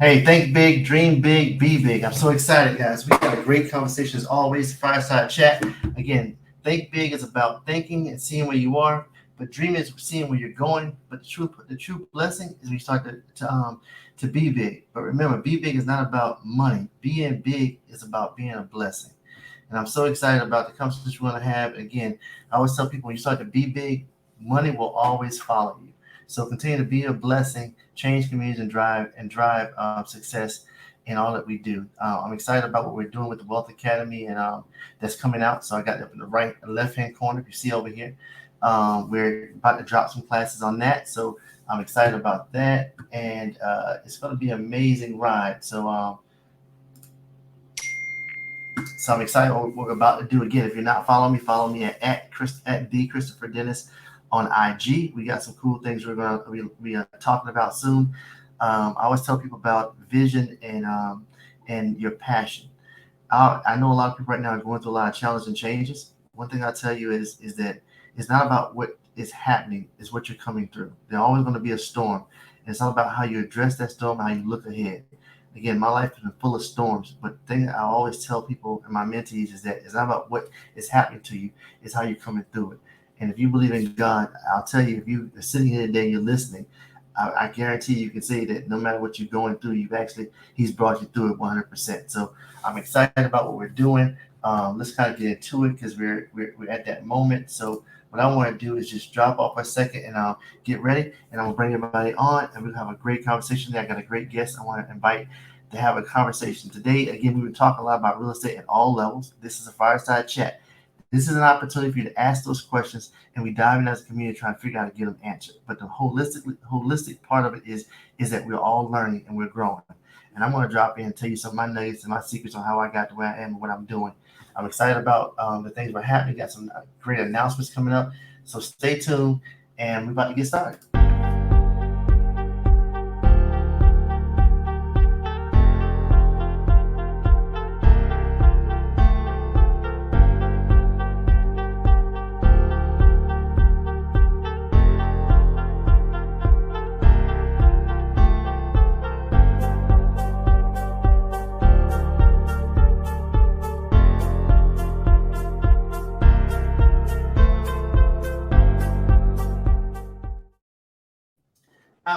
Hey, think big, dream big, be big. I'm so excited, guys. We got a great conversation as always. Fireside chat. Again, think big is about thinking and seeing where you are, but dreaming is seeing where you're going. But the true blessing is when you start to be big. But remember, be big is not about money. Being big is about being a blessing. And I'm so excited about the conversation we're going to have. Again, I always tell people when you start to be big, money will always follow you. So continue to be a blessing, change communities, and drive success in all that we do. I'm excited about what we're doing with the Wealth Academy and that's coming out. So I got up in the right left hand corner. If you see over here, we're about to drop some classes on that. So I'm excited about that, and it's going to be an amazing ride. So I'm excited what we're about to do. Again, if you're not following me, follow me at the Christopher Dennis on IG. We got some cool things we're going to be talking about soon. I always tell people about vision and your passion. I know a lot of people right now are going through a lot of challenges and changes. One thing I tell you is that it's not about what is happening, it's what you're coming through. There's always going to be a storm. And it's all about how you address that storm, how you look ahead. Again, my life has been full of storms, but the thing I always tell people and my mentees is that it's not about what is happening to you, it's how you're coming through it. And if you believe in God, I'll tell you, if you are sitting here today and you're listening, I guarantee you can say that no matter what you're going through, He's brought you through it 100%. So I'm excited about what we're doing. Let's kind of get into it because we're at that moment. So what I want to do is just drop off for a second and I'll get ready and I'm gonna bring everybody on and we'll have a great conversation there. I got a great guest I want to invite to have a conversation today. Again, we were talking a lot about real estate at all levels. This is a fireside chat. This is an opportunity for you to ask those questions, and we dive in as a community trying to figure out how to get them answered. But the holistic part of it is that we're all learning and we're growing. And I'm going to drop in and tell you some of my nuggets and my secrets on how I got to where I am and what I'm doing. I'm excited about the things that are happening. Got some great announcements coming up. So stay tuned, and we're about to get started.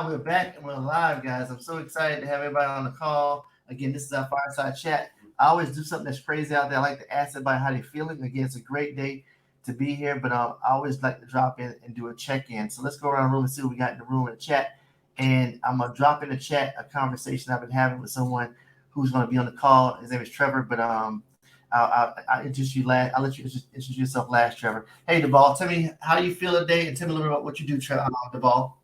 We're back and we're live, guys. I'm so excited to have everybody on the call. Again, this is our fireside chat. I always do something that's crazy out there. I like to ask everybody how they're feeling. Again, it's a great day to be here, but I always like to drop in and do a check-in. So let's go around the room and see what we got in the room in the chat. And I'm going to drop in the chat a conversation I've been having with someone who's going to be on the call. His name is Trevor, but I'll introduce you last. I'll let you introduce yourself last, Trevor. Hey, Duvall, tell me how you feel today and tell me a little bit about what you do, Duvall.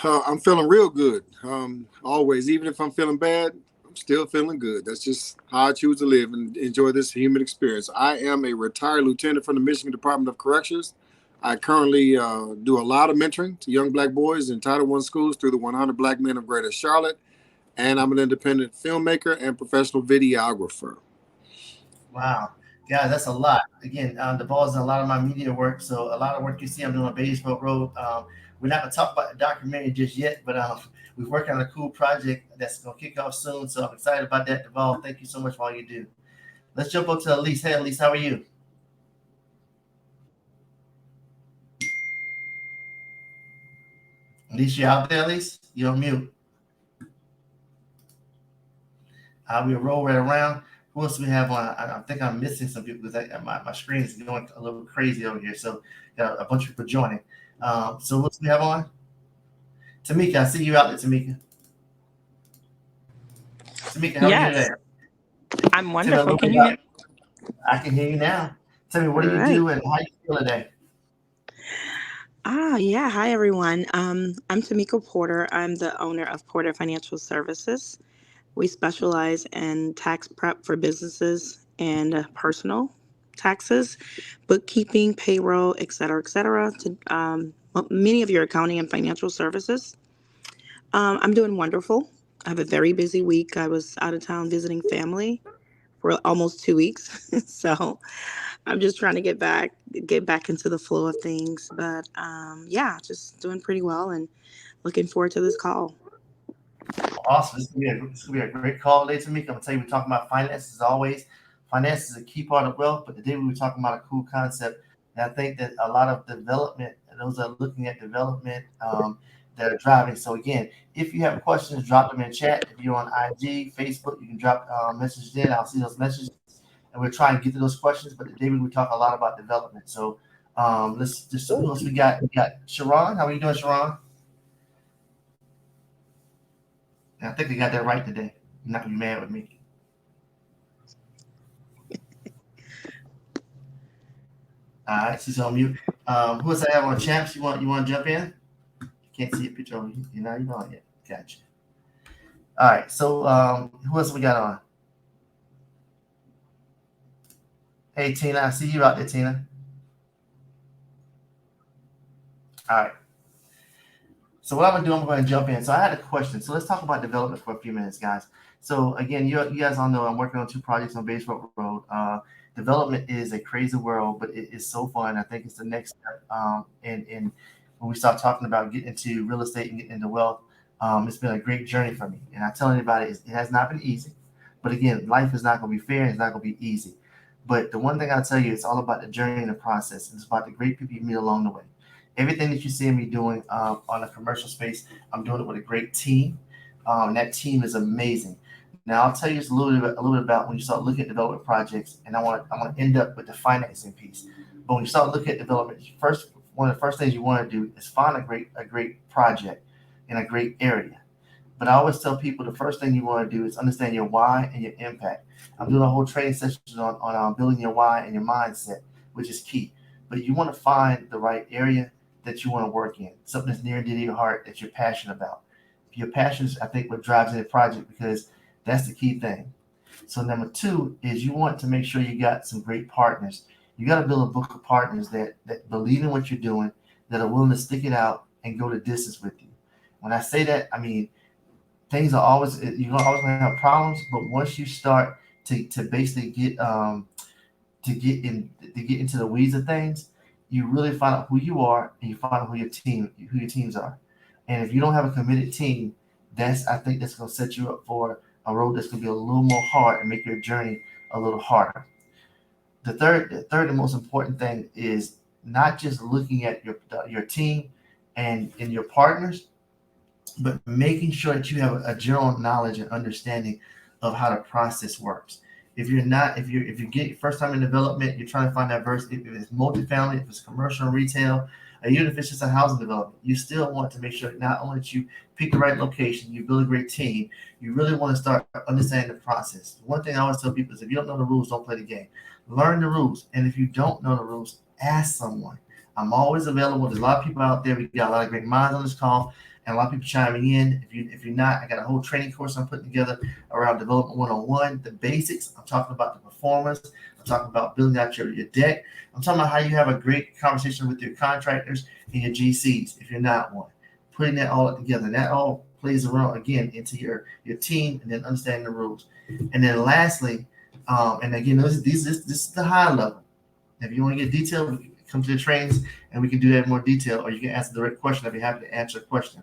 I'm feeling real good. Always, even if I'm feeling bad, I'm still feeling good. That's just how I choose to live and enjoy this human experience. I am a retired lieutenant from the Michigan Department of Corrections. I currently do a lot of mentoring to young Black boys in Title I schools through the 100 Black Men of Greater Charlotte. And I'm an independent filmmaker and professional videographer. Wow. Yeah, that's a lot. Again, Duvall's done a lot of my media work. So a lot of work you see I'm doing on Batesville Road. We're not going to talk about the documentary just yet, but we're working on a cool project that's going to kick off soon. So I'm excited about that, Duvall. Thank you so much for all you do. Let's jump up to Elise. Hey, Elise, how are you? Elise, you out there, Elise? You're on mute. We'll roll right around. Who else do we have on? I think I'm missing some people because my screen is going a little crazy over here. So got a bunch of people joining. So what do we have on? Tamika, I see you out there, Tamika. Tamika, how are you today? I'm wonderful. Can you hear me? I can hear you now. Tell me, what do you do and how you feel today? Yeah. Hi, everyone. I'm Tamika Porter. I'm the owner of Porter Financial Services. We specialize in tax prep for businesses and personal taxes, bookkeeping, payroll, et cetera, to many of your accounting and financial services. I'm doing wonderful. I have a very busy week. I was out of town visiting family for almost 2 weeks. So I'm just trying to get back into the flow of things. But yeah, just doing pretty well and looking forward to this call. Awesome. This gonna be a great call today, Tamika. I'm gonna tell you, we're talking about finances as always. Finance is a key part of wealth, but today we were talking about a cool concept. And I think that a lot of development, and those that are looking at development, that are driving. So again, if you have questions, drop them in chat. If you're on IG, Facebook, you can drop messages in. I'll see those messages, and we'll try and get to those questions. But today we talk a lot about development. So let's just, who else we got? We got Sharon. How are you doing, Sharon? I think I got that right today. You're not gonna be mad with me. All right, she's on mute. Who else I have on champs? You want to jump in? Can't see a picture of you. You're not even on yet. Gotcha. All right, so who else we got on? Hey Tina, I see you out there, Tina. All right. So what I'm gonna do, I'm going to jump in. So I had a question. So let's talk about development for a few minutes, guys. So again, you guys all know I'm working on 2 projects on Baseball Road. Development is a crazy world, but it is so fun. I think it's the next step. And when we start talking about getting into real estate and getting into wealth, it's been a great journey for me. And I tell anybody, it has not been easy. But again, life is not going to be fair. It's not going to be easy. But the one thing I'll tell you, it's all about the journey and the process. It's about the great people you meet along the way. Everything that you see me doing on a commercial space, I'm doing it with a great team. And that team is amazing. Now I'll tell you just a little bit about when you start looking at development projects, and I want to end up with the financing piece. But when you start looking at development, one of the first things you want to do is find a great project in a great area. But I always tell people the first thing you want to do is understand your why and your impact. I'm doing a whole training session on building your why and your mindset, which is key. But you want to find the right area that you want to work in, something that's near and dear to your heart that you're passionate about. Your passion is, I think, what drives any project, because that's the key thing. So number 2 is you want to make sure you got some great partners. You got to build a book of partners that believe in what you're doing, that are willing to stick it out and go the distance with you. When I say that, I mean, things are always, you're always going to have problems, but once you start to basically get into the weeds of things, you really find out who you are, and you find out who your teams are. And if you don't have a committed team, I think that's going to set you up for a road that's going to be a little more hard and make your journey a little harder. The third and most important thing is not just looking at your team and your partners, but making sure that you have a general knowledge and understanding of how the process works. If you get first time in development, you're trying to find diversity. If it's multifamily, if it's commercial and retail, or even if it's just a housing development, you still want to make sure not only that you pick the right location, you build a great team, you really want to start understanding the process. One thing I always tell people is, if you don't know the rules, don't play the game. Learn the rules. And if you don't know the rules, ask someone. I'm always available. There's a lot of people out there. We got a lot of great minds on this call, and a lot of people chiming in. If you're not, I got a whole training course I'm putting together around development 101, the basics. I'm talking about the performance. I'm talking about building out your deck. I'm talking about how you have a great conversation with your contractors and your GCs if you're not one. Putting that all together. And that all plays around again into your team, and then understanding the rules. And then lastly, and again, this is the high level. If you want to get detailed, come to the trainings and we can do that in more detail, or you can ask the direct question. I'd be happy to answer a question.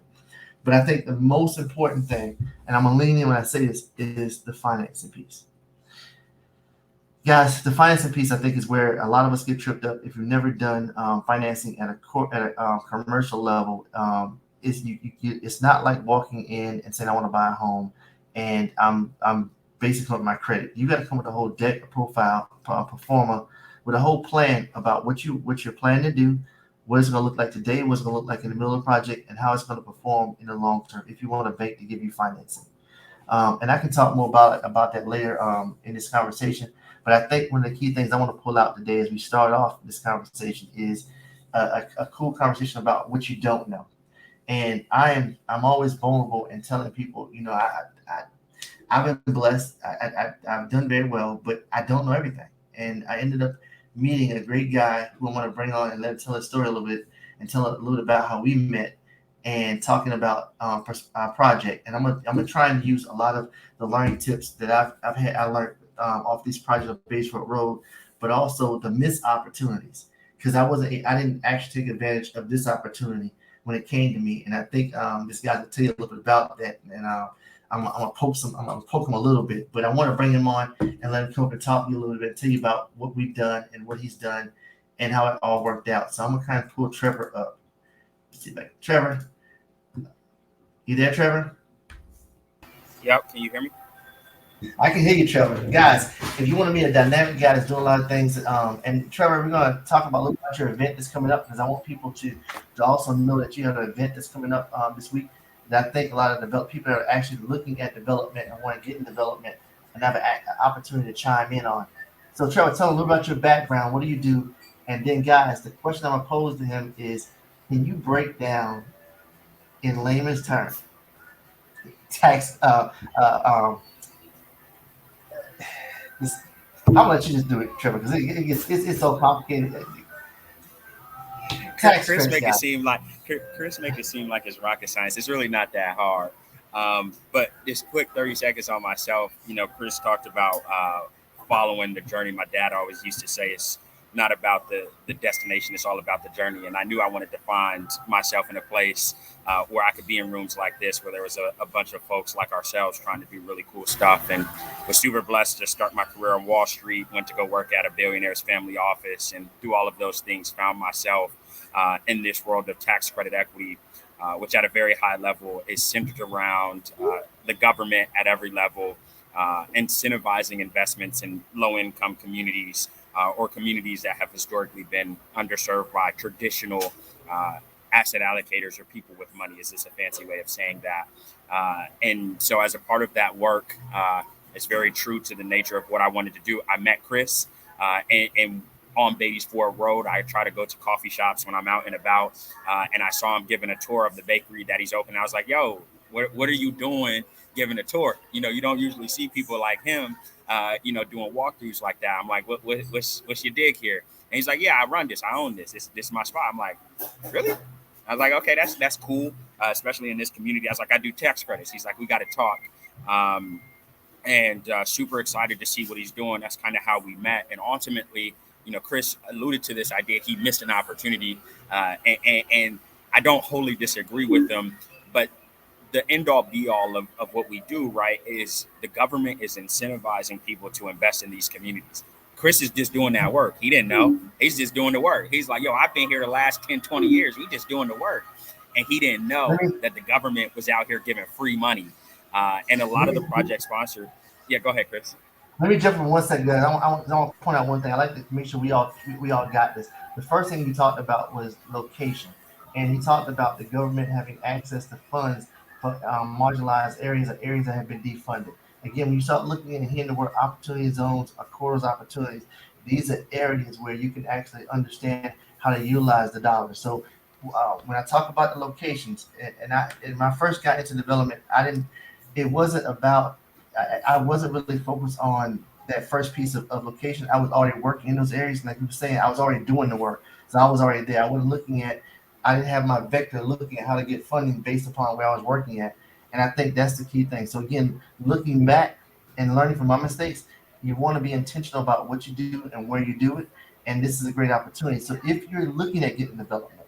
But I think the most important thing, and I'm going to lean in when I say this, is the financing piece. Guys, the financing piece, I think, is where a lot of us get tripped up. If you've never done financing at a commercial level, it's not like walking in and saying, I want to buy a home, and I'm basically with my credit. You got to come with a whole deck, a profile, pro forma, with a whole plan about what you're planning to do, what it's going to look like today, what it's going to look like in the middle of the project, and how it's going to perform in the long term if you want a bank to give you financing. And I can talk more about that later in this conversation. But I think one of the key things I want to pull out today as we start off this conversation is a cool conversation about what you don't know. And I'm always vulnerable in telling people, I've been blessed. I've done very well, but I don't know everything. And I ended up meeting a great guy who I want to bring on and let him tell his story a little bit, and tell a little bit about how we met, and talking about our project. And I'm gonna try and use a lot of the learning tips that I learned off these projects of Baseball Road, but also the missed opportunities, because I didn't actually take advantage of this opportunity when it came to me. And I think this guy will tell you a little bit about that. And I'm gonna poke him a little bit, but I want to bring him on and let him come up and talk to you a little bit, tell you about what we've done and what he's done and how it all worked out. So I'm gonna kind of pull Trevor up. Let's see back. Trevor, you there, Trevor? Yep. Can you hear me? I can hear you, Trevor. Guys, if you want to meet a dynamic guy that's doing a lot of things, and Trevor, we're going to talk about a little about your event that's coming up because I want people to also know that you have an event that's coming up this week. That I think a lot of people are actually looking at development and want to get in development and have an opportunity to chime in on. So, Trevor, tell a little about your background. What do you do? And then, guys, the question I'm going to pose to him is, can you break down in layman's terms tax this, I'm gonna let you just do it, Trevor, because it's so complicated. Tax Chris credits, make it guys. seem like it's rocket science. It's really not that hard. But this quick 30 seconds on myself. Chris talked about following the journey. My dad always used to say it's not about the destination, it's all about the journey. And I knew I wanted to find myself in a place where I could be in rooms like this, where there was a bunch of folks like ourselves trying to do really cool stuff. And was super blessed to start my career on Wall Street, went to go work at a billionaire's family office, and through all of those things found myself in this world of tax credit equity, which at a very high level is centered around the government at every level, incentivizing investments in low-income communities or communities that have historically been underserved by traditional asset allocators or people with money. Is this a fancy way of saying that? And so as a part of that work, it's very true to the nature of what I wanted to do. I met Chris and on Beatties Ford Road. I try to go to coffee shops when I'm out and about, and I saw him giving a tour of the bakery that he's opened. I was like, yo, what are you doing giving a tour? You don't usually see people like him doing walkthroughs like that. I'm like, what's your dig here? And he's like, yeah, I run this. I own this. This is my spot. I'm like, really? I was like, okay, that's cool, especially in this community. I was like, I do tax credits. He's like, we got to talk. And super excited to see what he's doing. That's kind of how we met. And ultimately, Chris alluded to this idea. He missed an opportunity. And I don't wholly disagree with them. But the end all be all of what we do, right, is the government is incentivizing people to invest in these communities. Chris is just doing that work. He didn't know. He's just doing the work. He's like, yo, I've been here the last 10, 20 years. We just doing the work. And he didn't know that the government was out here giving free money. And a lot of the project sponsors. Yeah, go ahead, Chris. Let me jump in 1 second, guys. I want to point out one thing. I like to make sure we all got this. The first thing you talked about was location, and he talked about the government having access to funds for marginalized areas or areas that have been defunded. Again, when you start looking and hearing the word opportunity zones or corridors opportunities, these are areas where you can actually understand how to utilize the dollars. So when I talk about the locations, and when I first got into development, it wasn't about I wasn't really focused on that first piece of location. I was already working in those areas. Like you were saying, I was already doing the work. So I was already there. I didn't have my vector looking at how to get funding based upon where I was working at. And I think that's the key thing. So again, looking back and learning from my mistakes, you want to be intentional about what you do and where you do it. And this is a great opportunity. So if you're looking at getting development,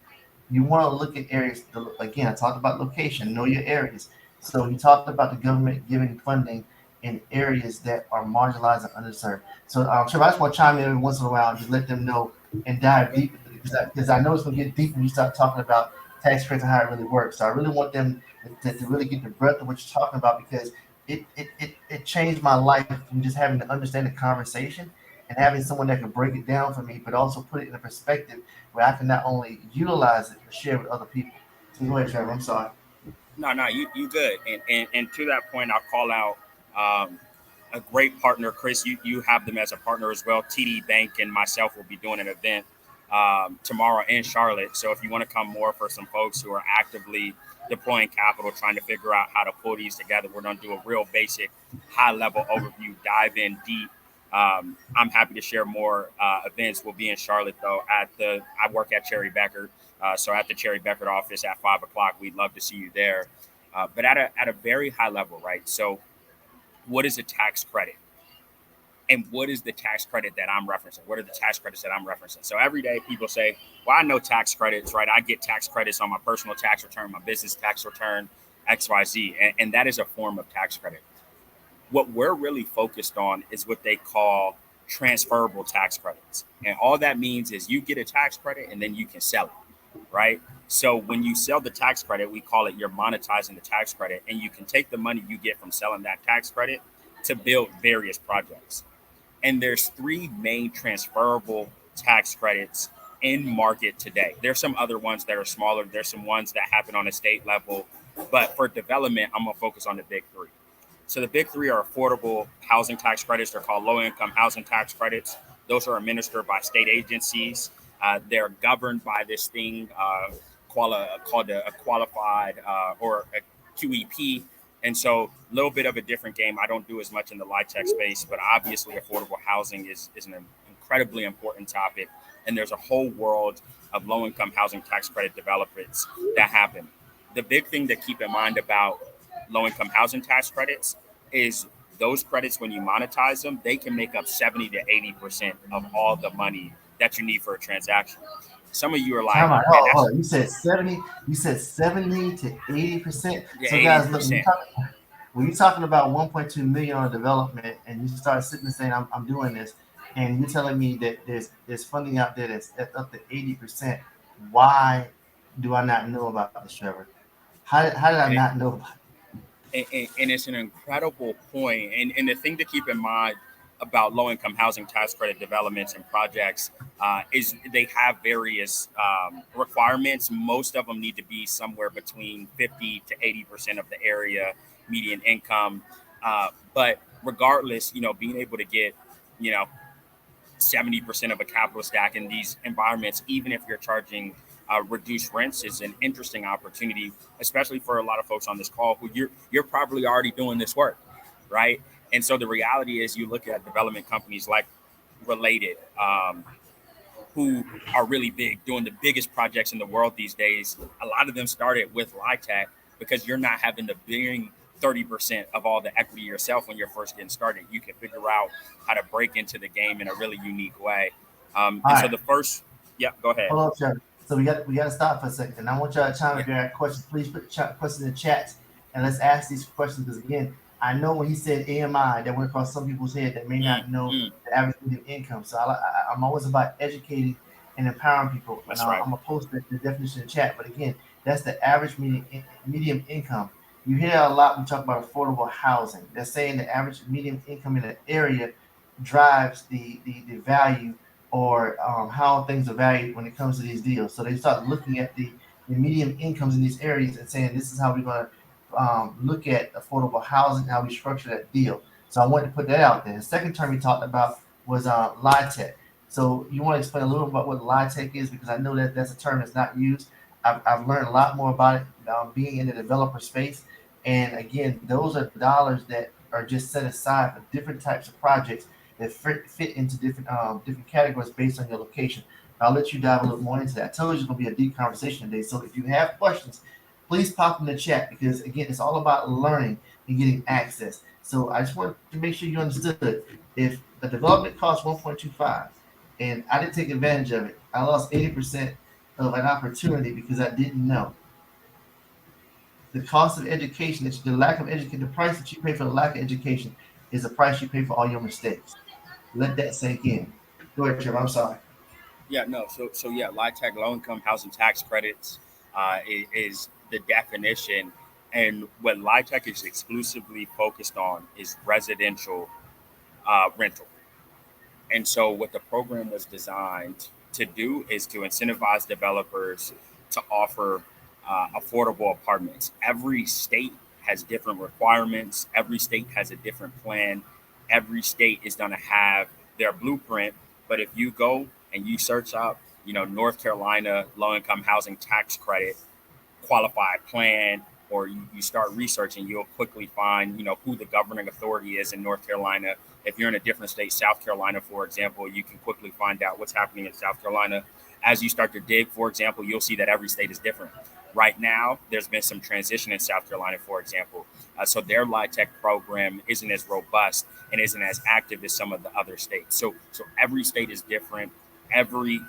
you want to look at areas. Again, I talked about location, know your areas. So you talked about the government giving funding in areas that are marginalized and underserved. So Trevor, I just want to chime in every once in a while and just let them know and dive deep because I know it's going to get deep when you start talking about tax credits and how it really works. So I really want them to really get the breadth of what you're talking about because it changed my life from just having to understand the conversation and having someone that can break it down for me, but also put it in a perspective where I can not only utilize it, but share with other people. So go ahead, Trevor. I'm sorry. No, you good. And to that point, I'll call out a great partner, Chris. You have them as a partner as well. TD Bank and myself will be doing an event tomorrow in Charlotte. So if you want to come more for some folks who are actively deploying capital, trying to figure out how to pull these together, we're going to do a real basic, high-level overview, dive in deep. I'm happy to share more events. We'll be in Charlotte, though. I work at Cherry Beckert. So at the Cherry Beckert office at 5 o'clock, we'd love to see you there. But at a very high level, right? So what is a tax credit? And what is the tax credit that I'm referencing? What are the tax credits that I'm referencing? So every day people say, well, I know tax credits, right? I get tax credits on my personal tax return, my business tax return. XYZ. And that is a form of tax credit. What we're really focused on is what they call transferable tax credits. And all that means is you get a tax credit and then you can sell it, right? So when you sell the tax credit, we call it you're monetizing the tax credit, and you can take the money you get from selling that tax credit to build various projects. And there's three main transferable tax credits in market today. There's some other ones that are smaller. There's some ones that happen on a state level. But for development, I'm going to focus on the big three. So the big three are affordable housing tax credits. They're called low-income housing tax credits. Those are administered by state agencies. They're governed by this thing called a qualified or a QEP. And so a little bit of a different game. I don't do as much in the LIHTC space, but obviously affordable housing is an incredibly important topic. And there's a whole world of low-income housing tax credit developments that happen. The big thing to keep in mind about low-income housing tax credits is those credits, when you monetize them, they can make up 70 to 80% of all the money that you need for a transaction. Some of you are like, Time out. man, Oh, that's you said 70. You said 70 to 80%. yeah, So guys, look, 80%. when you're talking about 1.2 million on development, and you start sitting and saying, I'm doing this, and you're telling me that there's funding out there that's up to 80%. Why do I not know about this, Trevor? How did I And, not know about it? and it's an incredible point. And the thing to keep in mind about low-income housing tax credit developments and projects is they have various requirements. Most of them need to be somewhere between 50 to 80% of the area median income. But regardless, being able to get, you know, 70% of a capital stack in these environments, even if you're charging reduced rents, is an interesting opportunity, especially for a lot of folks on this call who you're probably already doing this work, right? And so the reality is, you look at development companies like Related, who are really big, doing the biggest projects in the world these days. A lot of them started with LIHTC because you're not having to bring 30% of all the equity yourself when you're first getting started. You can figure out how to break into the game in a really unique way. All And so right. the first, yeah, go ahead. Hold on, Trevor. So we got to stop for a second. And I want y'all to chime in Yeah. if you have questions. Please put questions in the chat, and let's ask these questions, because again, I know when he said AMI, that went across some people's head that may not know the average median income. So I'm always about educating and empowering people. And That's right. I'm gonna post the definition in the chat. But again, that's the average medium income. You hear a lot when we talk about affordable housing. They're saying the average medium income in an area drives the value, or how things are valued when it comes to these deals. So they start looking at the median incomes in these areas and saying, this is how we're going to look at affordable housing, how we structure that deal. So I wanted to put that out there. The second term we talked about was LIHTC. So you want to explain a little about what LIHTC is, because I know that that's a term that's not used. I've learned a lot more about it being in the developer space. And again, those are dollars that are just set aside for different types of projects that fit into different categories based on your location. I'll let you dive a little more into that. I told you it's going to be a deep conversation today. So if you have questions, please pop in the chat, because again, it's all about learning and getting access. So I just want to make sure you understood, if the development costs 1.25 and I didn't take advantage of it, I lost 80% of an opportunity because I didn't know. The cost of education, the lack of education, the price that you pay for the lack of education is the price you pay for all your mistakes. Let that sink in. Go ahead, Trevor. I'm sorry. Yeah, no. So yeah, LIHTC, low income housing tax credits, is the definition. And what LIHTC is exclusively focused on is residential rental. And so what the program was designed to do is to incentivize developers to offer affordable apartments. Every state has different requirements. Every state has a different plan. Every state is going to have their blueprint. But if you go and you search up, North Carolina low income housing tax credit qualified plan, or you start researching, you'll quickly find, who the governing authority is in North Carolina. If you're in a different state, South Carolina, for example, you can quickly find out what's happening in South Carolina. As you start to dig, for example, you'll see that every state is different. Right now, there's been some transition in South Carolina, for example. So their LIHTC program isn't as robust and isn't as active as some of the other states. So every state is different. Every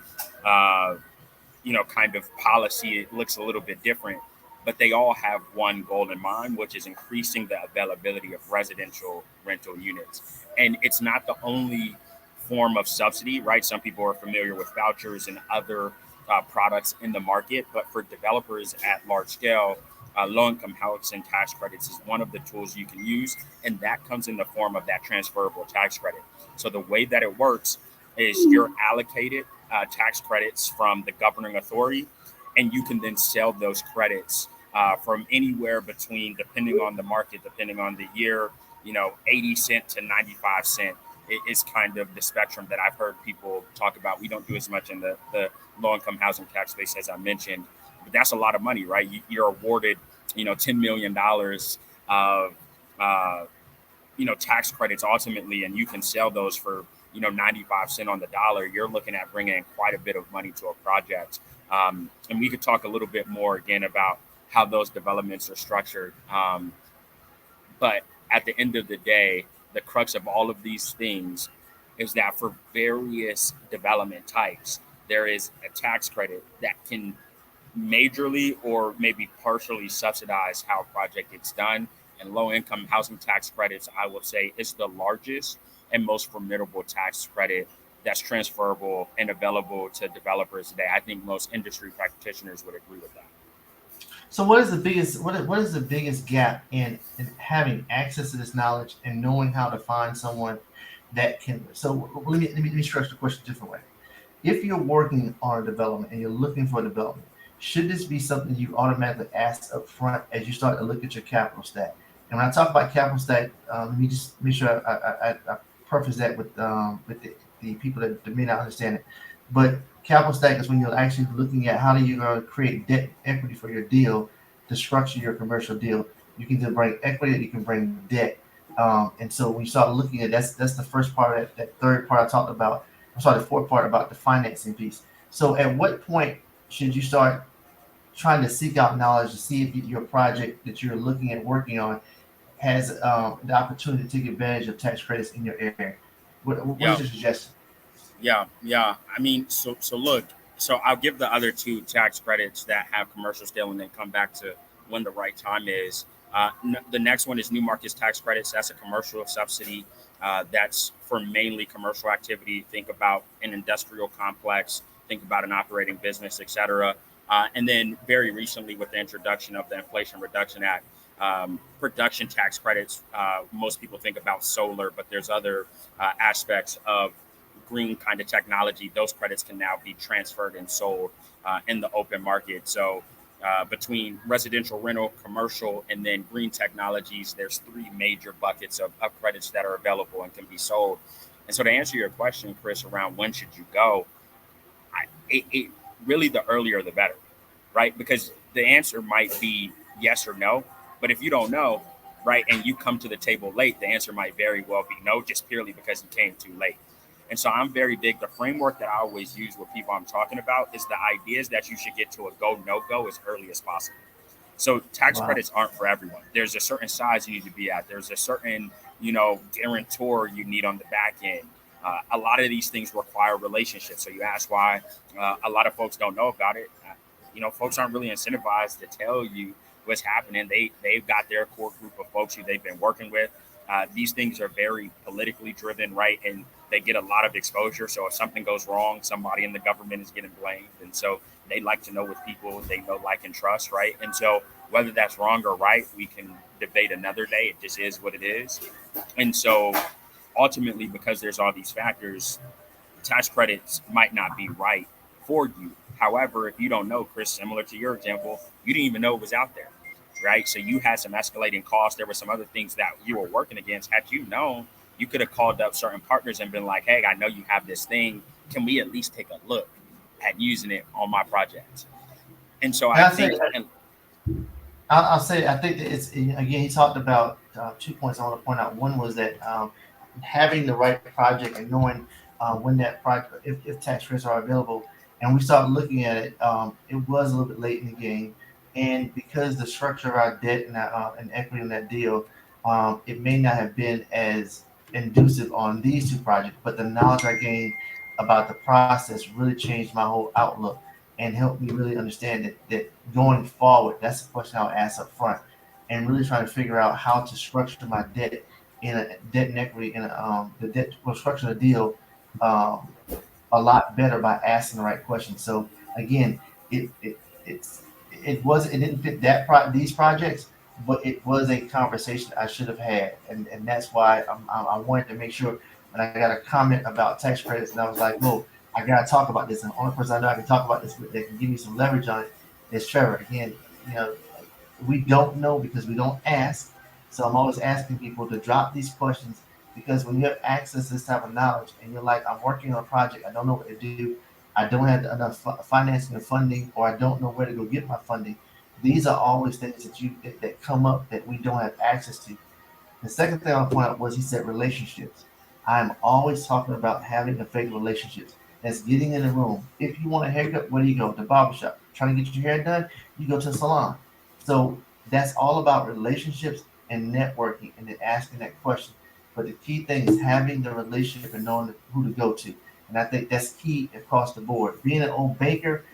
kind of policy, it looks a little bit different. but they all have one goal in mind, which is increasing the availability of residential rental units. And it's not the only form of subsidy, right? Some people are familiar with vouchers and other products in the market, but for developers at large scale, low-income housing tax credits is one of the tools you can use, and that comes in the form of that transferable tax credit. So the way that it works is you're allocated tax credits from the governing authority, and you can then sell those credits from anywhere between, depending on the market, depending on the year, 80 cent to 95 cent is kind of the spectrum that I've heard people talk about. We don't do as much in the low-income housing tax space, as I mentioned, but that's a lot of money, right? You're awarded, $10 million of, tax credits ultimately, and you can sell those for, 95 cent on the dollar. You're looking at bringing in quite a bit of money to a project. And we could talk a little bit more again about how those developments are structured. But at the end of the day, the crux of all of these things is that for various development types, there is a tax credit that can majorly or maybe partially subsidize how a project gets done. And low-income housing tax credits, I would say, is the largest and most formidable tax credit that's transferable and available to developers today. I think most industry practitioners would agree with that. So what is the biggest gap in having access to this knowledge and knowing how to find someone that can? So let me structure the question a different way. If you're working on a development and you're looking for a development, should this be something you automatically ask up front as you start to look at your capital stack? And when I talk about capital stack, let me just make sure I preface that with the people that may not understand it. But capital stack is when you're actually looking at how do you create debt equity for your deal to structure your commercial deal. You can either bring equity, you can bring debt. And so when you start looking at that's the first part of that third part I talked about. I'm sorry, the fourth part about the financing piece. So at what point should you start trying to seek out knowledge to see if your project that you're looking at working on has the opportunity to take advantage of tax credits in your area? What is your suggestion? Yeah. I mean, so look, so I'll give the other two tax credits that have commercial scale and then come back to when the right time is. The next one is new markets tax credits. That's a commercial subsidy. That's for mainly commercial activity. Think about an industrial complex, think about an operating business, et cetera. And then very recently with the introduction of the Inflation Reduction Act, production tax credits. Most people think about solar, but there's other aspects of green kind of technology. Those credits can now be transferred and sold in the open market. So between residential rental, commercial, and then green technologies, there's three major buckets of credits that are available and can be sold. And so to answer your question, Chris, around when should you go, it really the earlier the better, right? Because the answer might be yes or no. But if you don't know, right, and you come to the table late, the answer might very well be no, just purely because you came too late. And so I'm very big. The framework that I always use with people I'm talking about is the idea is that you should get to a go, no go as early as possible. So tax credits aren't for everyone. There's a certain size you need to be at. There's a certain, guarantor you need on the back end. A lot of these things require relationships. So you ask why a lot of folks don't know about it. Folks aren't really incentivized to tell you what's happening. They've got their core group of folks who they've been working with. These things are very politically driven, right? And they get a lot of exposure. So if something goes wrong, somebody in the government is getting blamed. And so they like to know with people they know, like, and trust, right? And so whether that's wrong or right, we can debate another day. It just is what it is. And so ultimately, because there's all these factors, tax credits might not be right for you. However, if you don't know, Chris, similar to your example, you didn't even know it was out there, right? So you had some escalating costs. There were some other things that you were working against. Had you known, you could have called up certain partners and been like, hey, I know you have this thing. Can we at least take a look at using it on my project? And so I think I think that it's, again, he talked about 2 points I want to point out. One was that having the right project and knowing when that project, if tax credits are available. And we started looking at it, it was a little bit late in the game. And because the structure of our debt and equity in that deal, it may not have been as inducive on these two projects, but the knowledge I gained about the process really changed my whole outlook. and help me really understand that going forward, that's the question I'll ask up front, and really trying to figure out how to structure my debt in a debt and equity in the debt will structure the deal um, a lot better by asking the right questions. So again, it it it's it didn't fit these projects, but it was a conversation I should have had, and that's why I wanted to make sure when I got a comment about tax credits, and I was like, whoa, I gotta talk about this. And the only person I know I can talk about this with that can give me some leverage on it is Trevor. Again, you know, we don't know because we don't ask. So I'm always asking people to drop these questions because when you have access to this type of knowledge and you're like, I'm working on a project, I don't know what to do, I don't have enough financing or funding, or I don't know where to go get my funding. These are always things that come up that we don't have access to. The second thing I'll point out was he said relationships. I'm always talking about having effective relationships. That's getting in the room. If you want a haircut, where do you go? The barbershop. Trying to get your hair done, you go to the salon. So that's all about relationships and networking and then asking that question. But the key thing is having the relationship and knowing who to go to. And I think that's key across the board. Being an old banker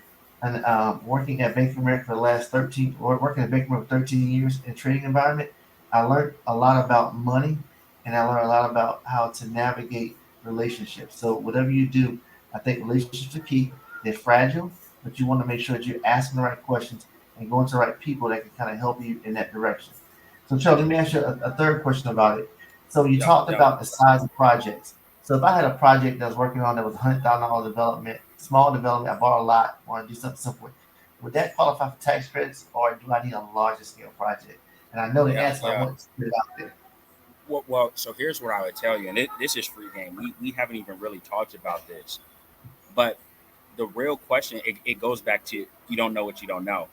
and working at Bank of America for the last 13, or working at Bank of America for 13 years in a trading environment, I learned a lot about money and I learned a lot about how to navigate relationships. So whatever you do, I think relationships are key. They're fragile, but you want to make sure that you're asking the right questions and going to the right people that can kind of help you in that direction. So, Charlie, let me ask you a third question about it. So, you Yep, talked yep. about the size of projects. So, if I had a project that I was working on that was $100,000 development, small development, I bought a lot, want to do something simple, would that qualify for tax credits, or do I need a larger scale project? And I know the Yeah, answer, but I yeah. want to put it out there. Well, so here's what I would tell you, and this is free game. We haven't even really talked about this, but the real question, it goes back to you don't know what you don't know.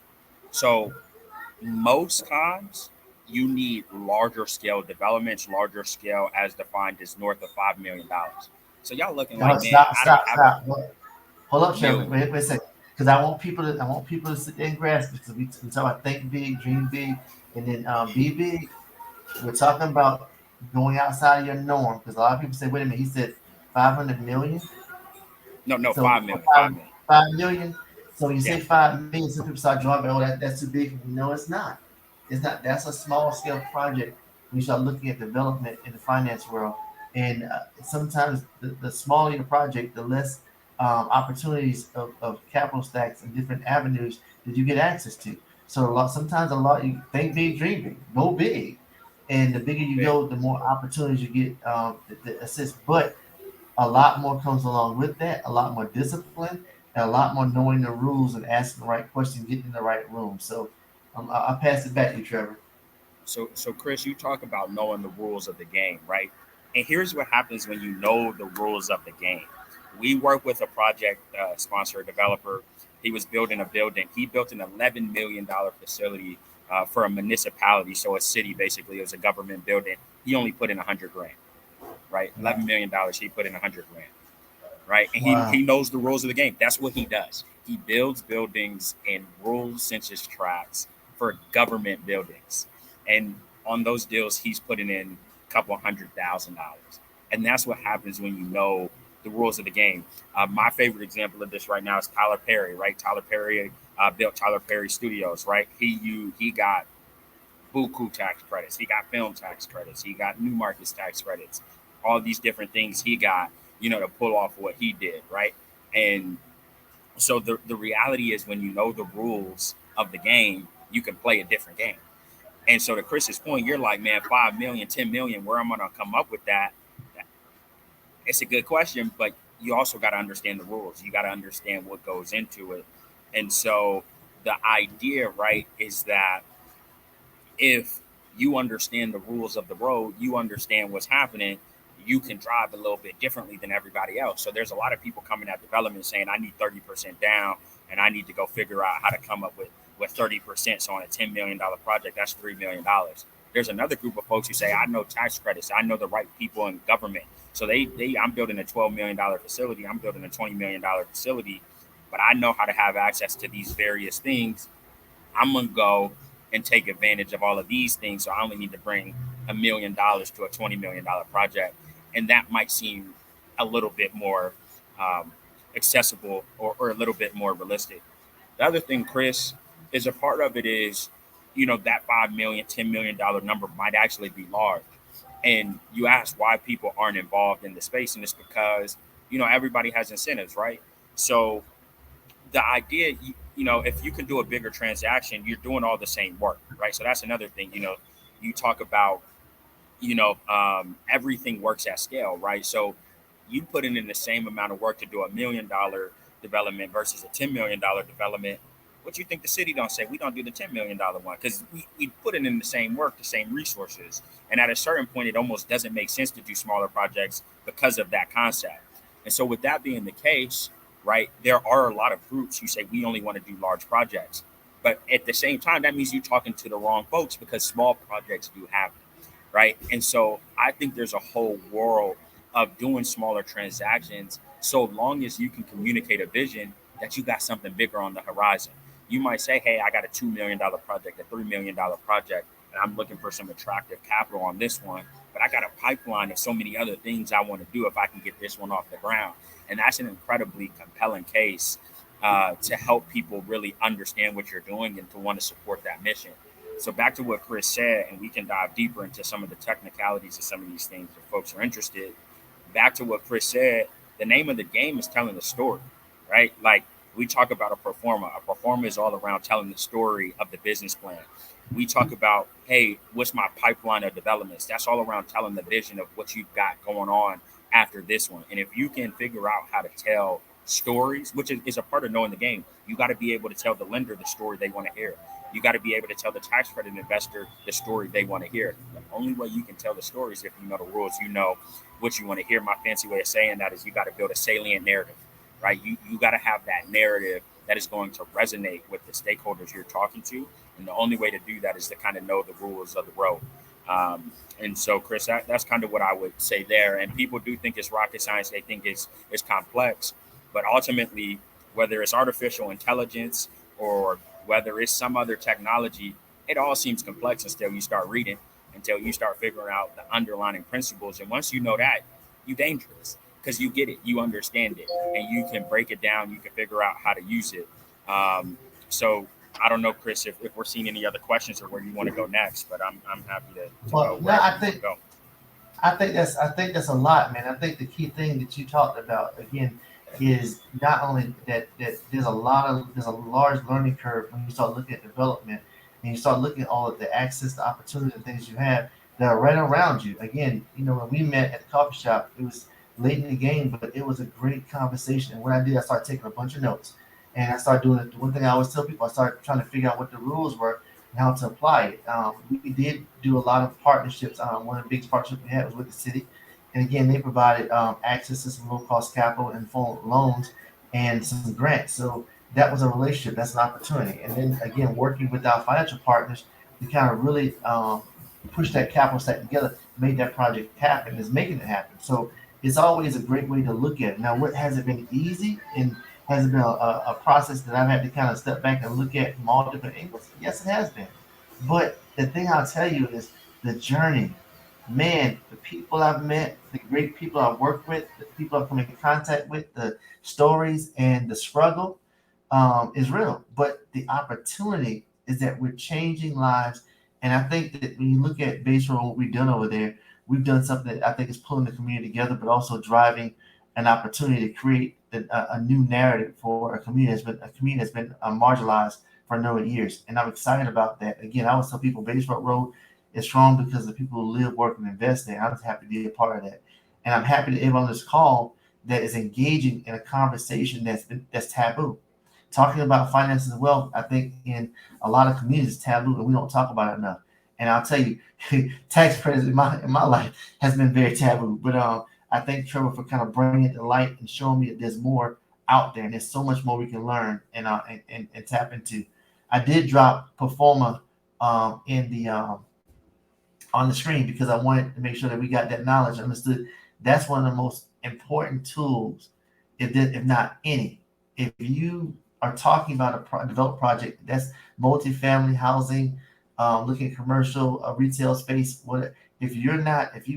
So most times you need larger scale developments, larger scale as defined as north of $5 million. So y'all looking No, like, man, stop, I don't stop, have a stop. Hold up, Sherman. million. Wait a second. Because I want people to sit there and grasp it. Because we talk about think big, dream big, and then be big. We're talking about going outside of your norm. Because a lot of people say, wait a minute, he said 500 million. No, So 5 million, 5 million. 5 million. So you Yeah. say 5 million, some people start drawing, oh, that's too big. No, it's not. It's not. That's a small scale project. We start looking at development in the finance world, and sometimes the smaller your project, the less opportunities of capital stacks and different avenues that you get access to. So sometimes a lot you think big, dream big, go big, and the bigger you Big. go, the more opportunities you get that assist. But a lot more comes along with that, a lot more discipline, and a lot more knowing the rules and asking the right questions, getting in the right room. So I'll pass it back to you, Trevor. So Chris, you talk about knowing the rules of the game, right? And here's what happens when you know the rules of the game. We work with a project sponsor, a developer. He was building a building. He built an $11 million facility for a municipality, so a city basically. It was a government building. He only put in 100 grand, right? $11 million. He put in 100 grand, right? And he Wow. knows the rules of the game. That's what he does. He builds buildings in rural census tracts for government buildings, and on those deals, he's putting in a couple $100,000, and that's what happens when you know the rules of the game. My favorite example of this right now is Tyler Perry, right? Tyler Perry built Tyler Perry Studios, right? He got buku tax credits. He got film tax credits. He got new markets tax credits. All these different things he got, to pull off what he did, right? And so the reality is when you know the rules of the game, you can play a different game. And so to Chris's point, you're like, man, 5 million, 10 million, where am I gonna come up with that? It's a good question, but you also got to understand the rules. You got to understand what goes into it. And so the idea, right, is that if you understand the rules of the road, you understand what's happening, you can drive a little bit differently than everybody else. So there's a lot of people coming at development saying, I need 30% down and I need to go figure out how to come up with 30%. So on a $10 million project, that's $3 million. There's another group of folks who say, I know tax credits. I know the right people in government. So I'm building a $12 million facility. I'm building a $20 million facility, but I know how to have access to these various things. I'm going to go and take advantage of all of these things. So I only need to bring $1 million to a $20 million project. And that might seem a little bit more accessible or a little bit more realistic. The other thing, Chris, is a part of it is, that $5 million, $10 million number might actually be large. And you ask why people aren't involved in the space, and it's because, everybody has incentives, right? So the idea, if you can do a bigger transaction, you're doing all the same work, right? So that's another thing, you talk about, everything works at scale, right? So you put in the same amount of work to do $1 million development versus a $10 million development. What you think the city don't say? We don't do the $10 million one because we put in the same work, the same resources. And at a certain point, it almost doesn't make sense to do smaller projects because of that concept. And so with that being the case, right, there are a lot of groups who say we only want to do large projects. But at the same time, that means you're talking to the wrong folks because small projects do happen, right? And so I think there's a whole world of doing smaller transactions so long as you can communicate a vision that you got something bigger on the horizon. You might say, hey, I got a $2 million project, a $3 million project, and I'm looking for some attractive capital on this one, but I got a pipeline of so many other things I want to do if I can get this one off the ground. And that's an incredibly compelling case to help people really understand what you're doing and to want to support that mission. So back to what Chris said, and we can dive deeper into some of the technicalities of some of these things if folks are interested. Back to what Chris said, the name of the game is telling the story, right? Like we talk about a pro forma. A pro forma is all around telling the story of the business plan. We talk about, hey, what's my pipeline of developments? That's all around telling the vision of what you've got going on after this one. And if you can figure out how to tell stories, which is a part of knowing the game, you got to be able to tell the lender the story they want to hear. You got to be able to tell the tax credit investor the story they want to hear. The only way you can tell the story is if you know the rules, you know what you want to hear. My fancy way of saying that is you got to build a salient narrative, right? You got to have that narrative that is going to resonate with the stakeholders you're talking to. And the only way to do that is to kind of know the rules of the road. And so, Chris, that's kind of what I would say there. And people do think it's rocket science. They think it's complex. But ultimately, whether it's artificial intelligence or whether it's some other technology, it all seems complex until you start reading, until you start figuring out the underlying principles. And once you know that, you're dangerous because you get it, you understand it, and you can break it down. You can figure out how to use it. So I don't know, Chris, if we're seeing any other questions or where you want to go next, but I'm happy to Well, go. no, I think that's a lot, man. I think the key thing that you talked about again is not only that there's a large learning curve when you start looking at development and you start looking at all of the access, the opportunities, and things you have that are right around you. Again, when we met at the coffee shop, it was late in the game, but it was a great conversation. And what I did, I started taking a bunch of notes, and I started doing it. One thing I always tell people, I started trying to figure out what the rules were and how to apply it. We did do a lot of partnerships. One of the biggest partnerships we had was with the city. And again, they provided access to some low-cost capital and full loans and some grants. So that was a relationship. That's an opportunity. And then again, working with our financial partners to kind of really push that capital stack together, made that project happen, is making it happen. So it's always a great way to look at it. Now, what has it been easy and has it been a process that I've had to kind of step back and look at from all different angles? Yes, it has been. But the thing I'll tell you is the journey. Man, the people I've met, the great people I've worked with, the people I've come in contact with, the stories and the struggle is real. But the opportunity is that we're changing lives. And I think that when you look at Base Road, what we've done over there, we've done something that I think is pulling the community together, but also driving an opportunity to create a new narrative for a community that's been marginalized for a number of years. And I'm excited about that. Again, I always tell people Base Road is strong because of the people who live, work, and invest there. I'm just happy to be a part of that. And I'm happy that everyone on this call that is engaging in a conversation that's taboo. Talking about finances and wealth, I think in a lot of communities is taboo and we don't talk about it enough. And I'll tell you, tax credits in my life has been very taboo. But I thank Trevor for kind of bringing it to light and showing me that there's more out there and there's so much more we can learn and tap into. I did drop Performa in the on the screen because I wanted to make sure that we got that knowledge understood. That's one of the most important tools, if not any. If you are talking about a developed project that's multifamily housing, looking at commercial, retail space, what if you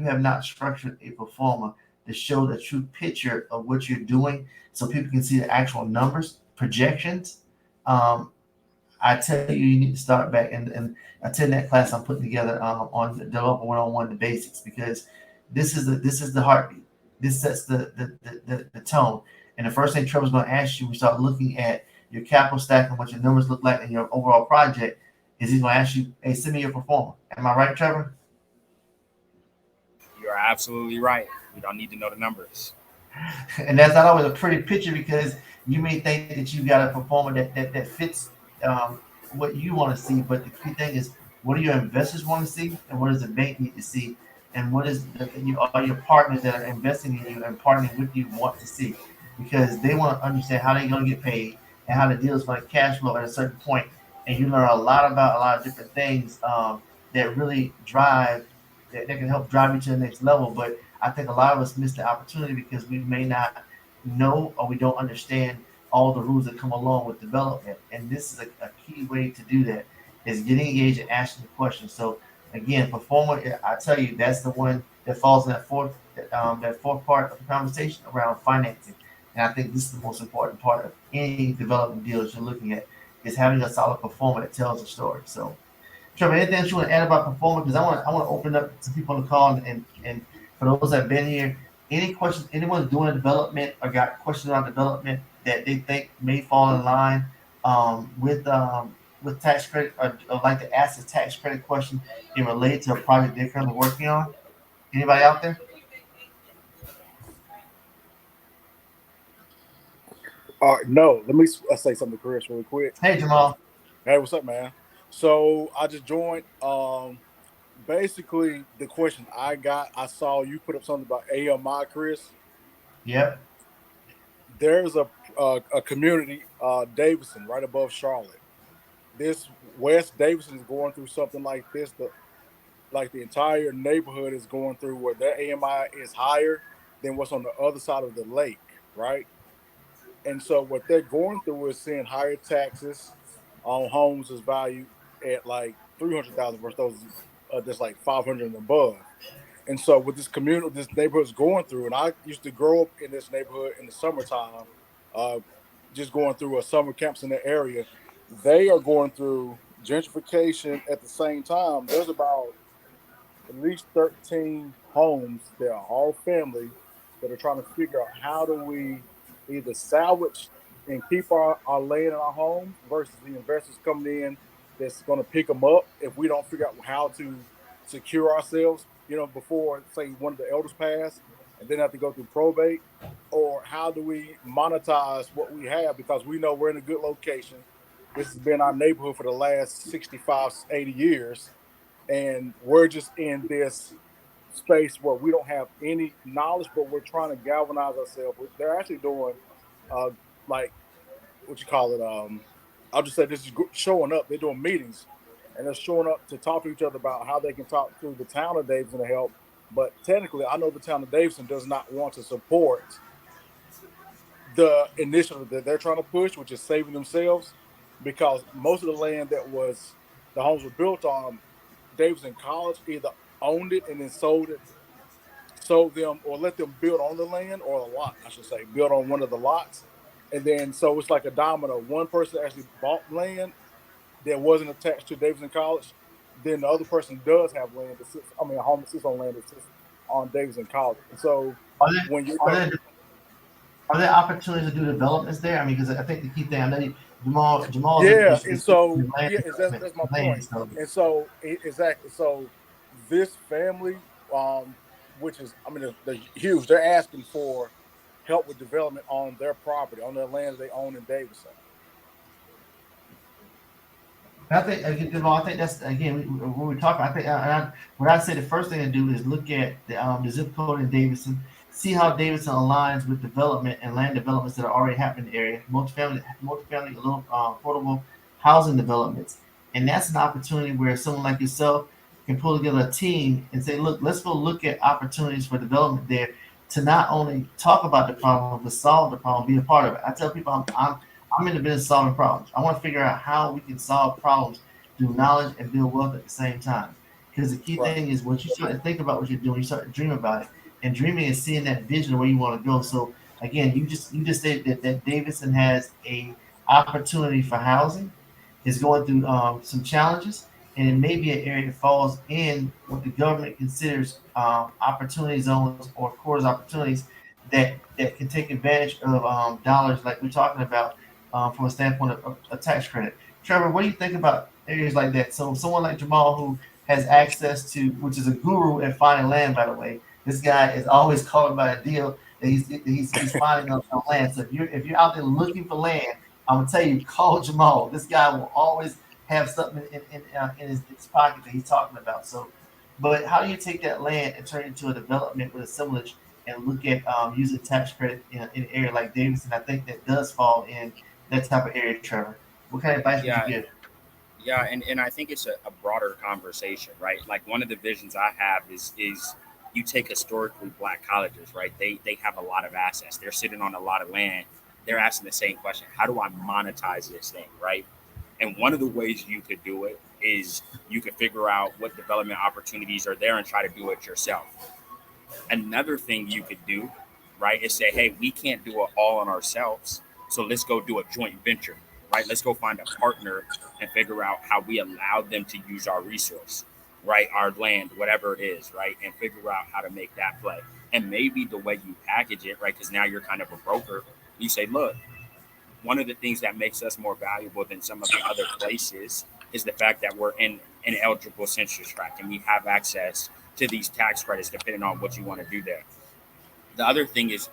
have not structured a performer to show the true picture of what you're doing so people can see the actual numbers, projections, I tell you, you need to start back and attend that class I'm putting together on the Developer 101, the basics, because this is the heartbeat. This sets the tone. And the first thing Trevor's going to ask you, we start looking at your capital stack and what your numbers look like in your overall project, is he's going to ask you, hey, send me your performer. Am I right, Trevor? You're absolutely right. We don't need to know the numbers. And that's not always a pretty picture, because you may think that you got a performer that fits what you want to see, but the key thing is, what do your investors want to see, and what does the bank need to see, and what is all your partners that are investing in you and partnering with you want to see, because they want to understand how they're going to get paid and how the deal is going to cash flow at a certain point. And you learn a lot about a lot of different things that really that can help drive you to the next level. But I think a lot of us miss the opportunity because we may not know, or we don't understand all the rules that come along with development. And this is a key way to do that, is getting engaged and asking the questions. So again, performer, I tell you, that's the one that falls in that fourth part of the conversation around financing. And I think this is the most important part of any development deal that you're looking at, is having a solid performer that tells a story. So Trevor, anything else you want to add about performance? Because I want to open up to people on the call, and for those that have been here, any questions, anyone doing development or got questions on development that they think may fall in line with tax credit, or like to ask a tax credit question in relate to a project they're currently working on? Anybody out there? No, let me say something to Chris really quick. Hey, Jamal. Hey, what's up, man? So I just joined. Basically, the question I saw you put up something about AMI, Chris. Yep. There's a community, Davidson, right above Charlotte. This West Davidson is going through something like this. The entire neighborhood is going through, where their AMI is higher than what's on the other side of the lake, right? And so what they're going through is seeing higher taxes on homes is valued at like $300,000 versus those that's like $500 and above. And so what this neighborhood is going through, and I used to grow up in this neighborhood in the summertime, just going through a summer camps in the area. They are going through gentrification at the same time. There's about at least 13 homes that are all family that are trying to figure out, how do we either salvage and keep our land in our homes versus the investors coming in that's going to pick them up if we don't figure out how to secure ourselves, before, say, one of the elders pass and then have to go through probate, or how do we monetize what we have, because we know we're in a good location. This has been our neighborhood for the last 65, 80 years, and we're just in this space where we don't have any knowledge, but we're trying to galvanize ourselves. They're actually doing like, what you call it, I'll just say this is showing up. They're doing meetings, and they're showing up to talk to each other about how they can talk to the town of Davidson to help. But technically, I know the town of Davidson does not want to support the initiative that they're trying to push, which is saving themselves, because most of the land that the homes were built on, Davidson College either owned it and then sold them, or let them build on the land, or a lot, I should say, build on one of the lots. And then, so it's like a domino. One person actually bought land that wasn't attached to Davidson College. Then the other person does have land a home that sits on land that sits on Davidson College. And so when you're are there opportunities to do developments there? I mean, because I think the key thing, I know Jamal. Yeah, and so that's my point. And so exactly. So this family, which is, they're huge. They're asking for help with development on their property, on their land they own in Davidson. I think that's, again, when we're talking, I think what I say the first thing to do is look at the zip code in Davidson, see how Davidson aligns with development and land developments that are already happening in the area, multifamily, little affordable housing developments. And that's an opportunity where someone like yourself can pull together a team and say, look, let's go look at opportunities for development there, to not only talk about the problem, but solve the problem, be a part of it. I tell people I'm in the business of solving problems. I want to figure out how we can solve problems through knowledge and build wealth at the same time. Because the key thing is, once you start to think about what you're doing, you start to dream about it. And dreaming is seeing that vision of where you want to go. So again, you just said that Davidson has a opportunity for housing, is going through some challenges, and it may be an area that falls in what the government considers opportunity zones or corridor opportunities that can take advantage of dollars like we're talking about from a standpoint of a tax credit. Trevor, what do you think about areas like that? So someone like Jamal who has access to, which is a guru at finding land, by the way. This guy is always calling about a deal that he's finding on land. So if you're out there looking for land, I'm gonna tell you, call Jamal. This guy will always have something in his pocket that he's talking about. So, but how do you take that land and turn it into a development with assemblage and look at using tax credit in an area like Davidson? I think that does fall in that type of area, Trevor. What kind of advice would you Yeah, give? yeah, and I think it's a broader conversation, right? Like one of the visions I have is you take historically black colleges, right? They have a lot of assets. They're sitting on a lot of land. They're asking the same question: how do I monetize this thing, right? And one of the ways you could do it is you could figure out what development opportunities are there and try to do it yourself. Another thing you could do, right, is say, hey, we can't do it all on ourselves. So let's go do a joint venture, right? Let's go find a partner and figure out how we allow them to use our resource, right? Our land, whatever it is, right? And figure out how to make that play. And maybe the way you package it, right? Because now you're kind of a broker. You say, look, one of the things that makes us more valuable than some of the other places is the fact that we're in an eligible census tract and we have access to these tax credits depending on what you want to do there. The other thing is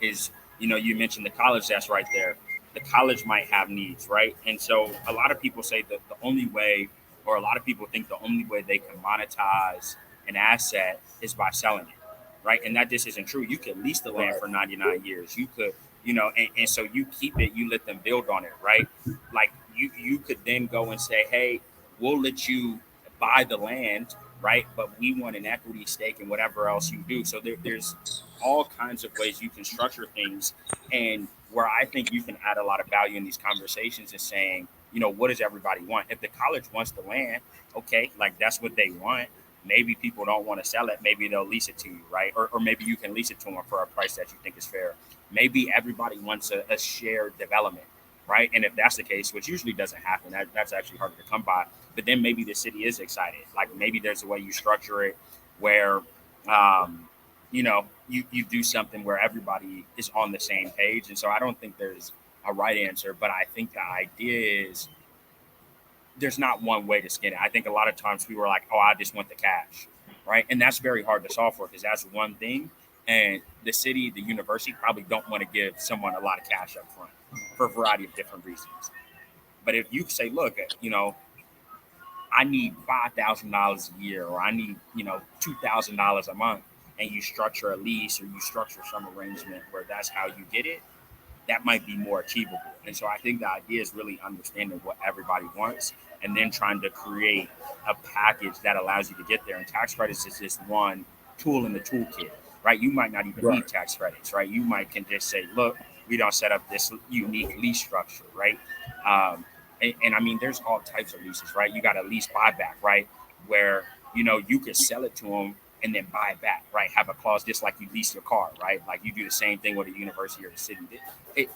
you mentioned the college that's right there. The college might have needs, right? And so a lot of people say that the only way, or a lot of people think the only way they can monetize an asset is by selling it, right? And that just isn't true. You could lease the land Right. for 99 years. You could, and so you keep it, you let them build on it, right? Like you could then go and say, hey, we'll let you buy the land, right? But we want an equity stake in whatever else you do. So there's all kinds of ways you can structure things. And where I think you can add a lot of value in these conversations is saying, what does everybody want? If the college wants the land, okay, like that's what they want. Maybe people don't want to sell it. Maybe they'll lease it to you, right? Or maybe you can lease it to them for a price that you think is fair. Maybe everybody wants a shared development, right? And if that's the case, which usually doesn't happen, that's actually harder to come by. But then maybe the city is excited. Like maybe there's a way you structure it where you do something where everybody is on the same page. And so I don't think there's a right answer, but I think the idea is there's not one way to skin it. I think a lot of times people are like, oh, I just want the cash, right? And that's very hard to solve for because that's one thing. And the city, the university probably don't want to give someone a lot of cash up front for a variety of different reasons. But if you say, look, I need $5,000 a year, or I need, $2,000 a month, and you structure a lease or you structure some arrangement where that's how you get it, that might be more achievable. And so I think the idea is really understanding what everybody wants and then trying to create a package that allows you to get there. And tax credits is just one tool in the toolkit, right? You might not even Right. need tax credits, right? You might can just say, look, we don't set up this unique lease structure, right? And I mean, there's all types of leases, right? You got a lease buyback, right? Where, you could sell it to them and then buy it back, right? Have a clause just like you lease your car, right? Like you do the same thing with a university or the city.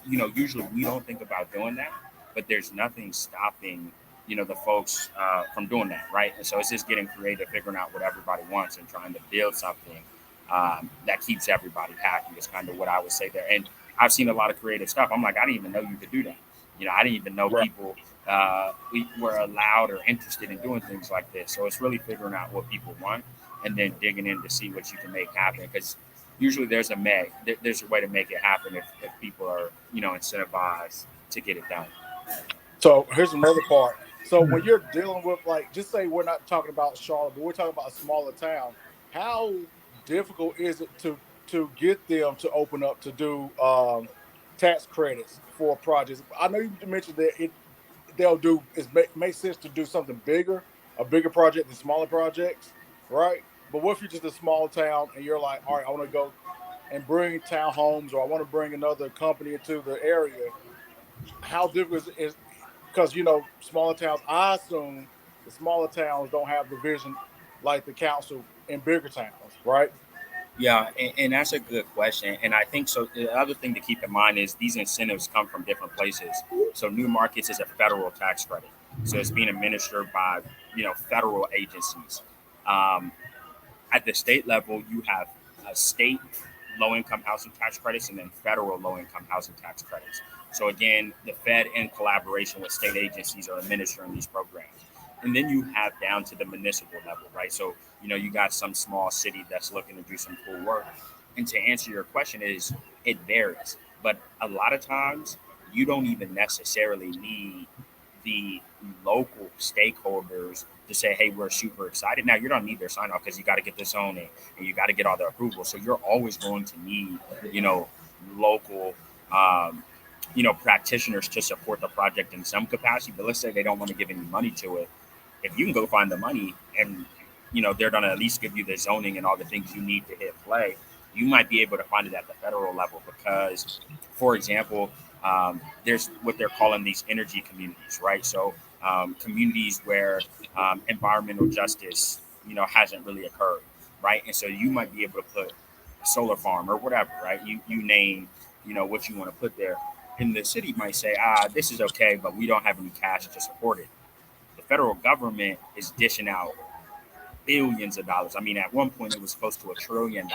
Usually we don't think about doing that, but there's nothing stopping, the folks from doing that, right? And so it's just getting creative, figuring out what everybody wants and trying to build something that keeps everybody happy is kind of what I would say there. And I've seen a lot of creative stuff. I'm like, I didn't even know you could do that. I didn't even know Right. people we were allowed or interested in doing things like this. So it's really figuring out what people want and then digging in to see what you can make happen. Because usually there's a way to make it happen if people are incentivized to get it done. So here's another part. So when you're dealing with, like, just say we're not talking about Charlotte, but we're talking about a smaller town, how difficult is it to get them to open up to do tax credits for projects? I know you mentioned that makes sense to do something bigger, a bigger project than smaller projects, right? But what if you're just a small town and you're like, all right, I want to go and bring townhomes, or I want to bring another company into the area? How difficult is because smaller towns, I assume the smaller towns don't have the vision like the council in bigger towns, right? Yeah, and that's a good question. And I think so. The other thing to keep in mind is these incentives come from different places. So new markets is a federal tax credit. So it's being administered by, federal agencies. Um, at the state level, you have state low income housing tax credits and then federal low income housing tax credits. So again, the Fed in collaboration with state agencies are administering these programs. And then you have down to the municipal level, right? So, you got some small city that's looking to do some cool work. And to answer your question is it varies. But a lot of times you don't even necessarily need the local stakeholders to say, hey, we're super excited. Now, you don't need their sign off because you got to get the zoning and you got to get all the approval. So you're always going to need, local, practitioners to support the project in some capacity. But let's say they don't want to give any money to it. If you can go find the money and, they're going to at least give you the zoning and all the things you need to hit play, you might be able to find it at the federal level because, for example, there's what they're calling these energy communities, right? So communities where environmental justice, hasn't really occurred, right? And so you might be able to put a solar farm or whatever, right? You name, what you want to put there. And the city might say, this is okay, but we don't have any cash to support it. The federal government is dishing out billions of dollars. I mean, at one point it was close to $1 trillion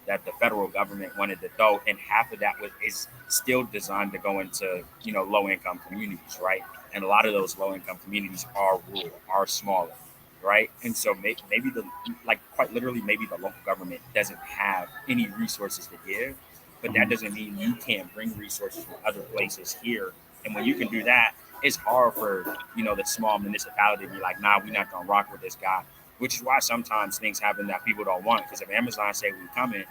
that the federal government wanted to throw, and half of that is still designed to go into low income communities, right? And a lot of those low income communities are rural, are smaller, right? And so maybe quite literally, maybe the local government doesn't have any resources to give, but that doesn't mean you can't bring resources from other places here. And when you can do that, it's hard for the small municipality to be like, nah, we're not gonna rock with this guy, which is why sometimes things happen that people don't want. Because if Amazon say we coming,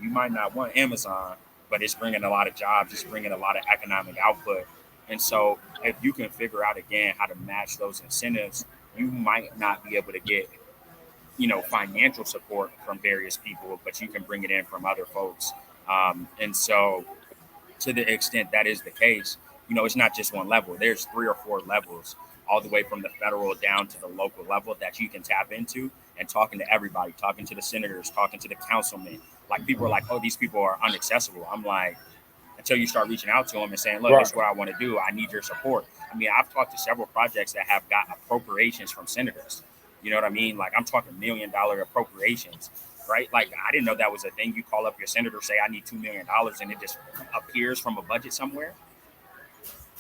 you might not want Amazon, but it's bringing a lot of jobs, it's bringing a lot of economic output. And so if you can figure out again how to match those incentives, you might not be able to get financial support from various people, but you can bring it in from other folks. And so to the extent that is the case, it's not just one level. There's 3 or 4 levels, all the way from the federal down to the local level that you can tap into and talking to everybody, talking to the senators, talking to the councilmen. Like people are like, oh, these people are inaccessible. I'm like, until you start reaching out to them and saying, look, this is what I want to do. I need your support. I mean, I've talked to several projects that have got appropriations from senators. You know what I mean? Like I'm talking $1 million appropriations, right? Like I didn't know that was a thing. You call up your senator, say, I need $2 million, and it just appears from a budget somewhere.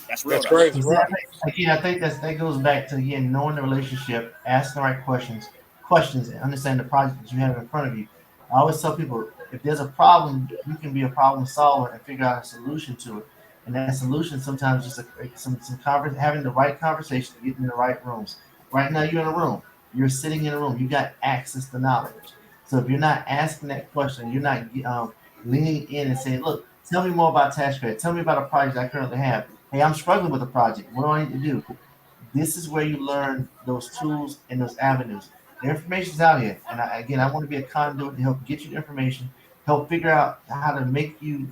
That's real. That's crazy, right? Exactly. Again, I think that goes back to again knowing the relationship, asking the right questions, and understanding the project that you have in front of you. I always tell people if there's a problem, you can be a problem solver and figure out a solution to it. And that solution sometimes just having the right conversation, getting in the right rooms. Right now, you're in a room. You're sitting in a room. You got access to knowledge. So if you're not asking that question, you're not leaning in and saying, "Look, tell me more about tax credit. Tell me about a project I currently have. Hey, I'm struggling with a project. What do I need to do?" This is where you learn those tools and those avenues. The information's out here, and again, I want to be a conduit to help get you the information, help figure out how to make you,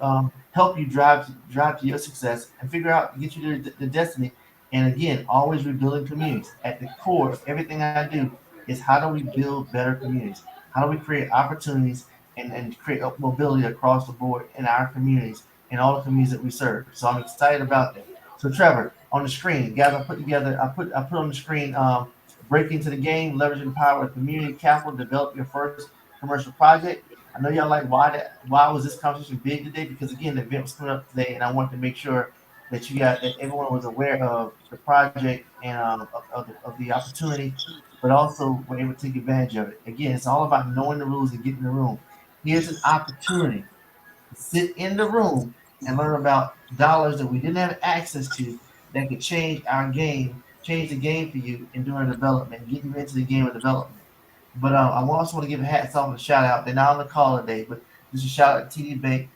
help you drive to your success, and figure out get you to the destiny. And again, always rebuilding communities. At the core of everything I do is how do we build better communities? How do we create opportunities and create mobility across the board in our communities and all the communities that we serve? So I'm excited about that. So Trevor, on the screen, guys, I put on the screen break into the game, leveraging the power of community capital, develop your first commercial project. I know y'all like why was this conversation big today? Because again, the event was coming up today, and I wanted to make sure that everyone was aware of the project and of the opportunity, but also were able to take advantage of it. Again, it's all about knowing the rules and getting in the room. Here's an opportunity sit in the room and learn about dollars that we didn't have access to that could change the game for you in doing development, get you into the game of development. But I also want to give a hats off and a shout out. They're not on the call today, but just a shout out to TD Bank.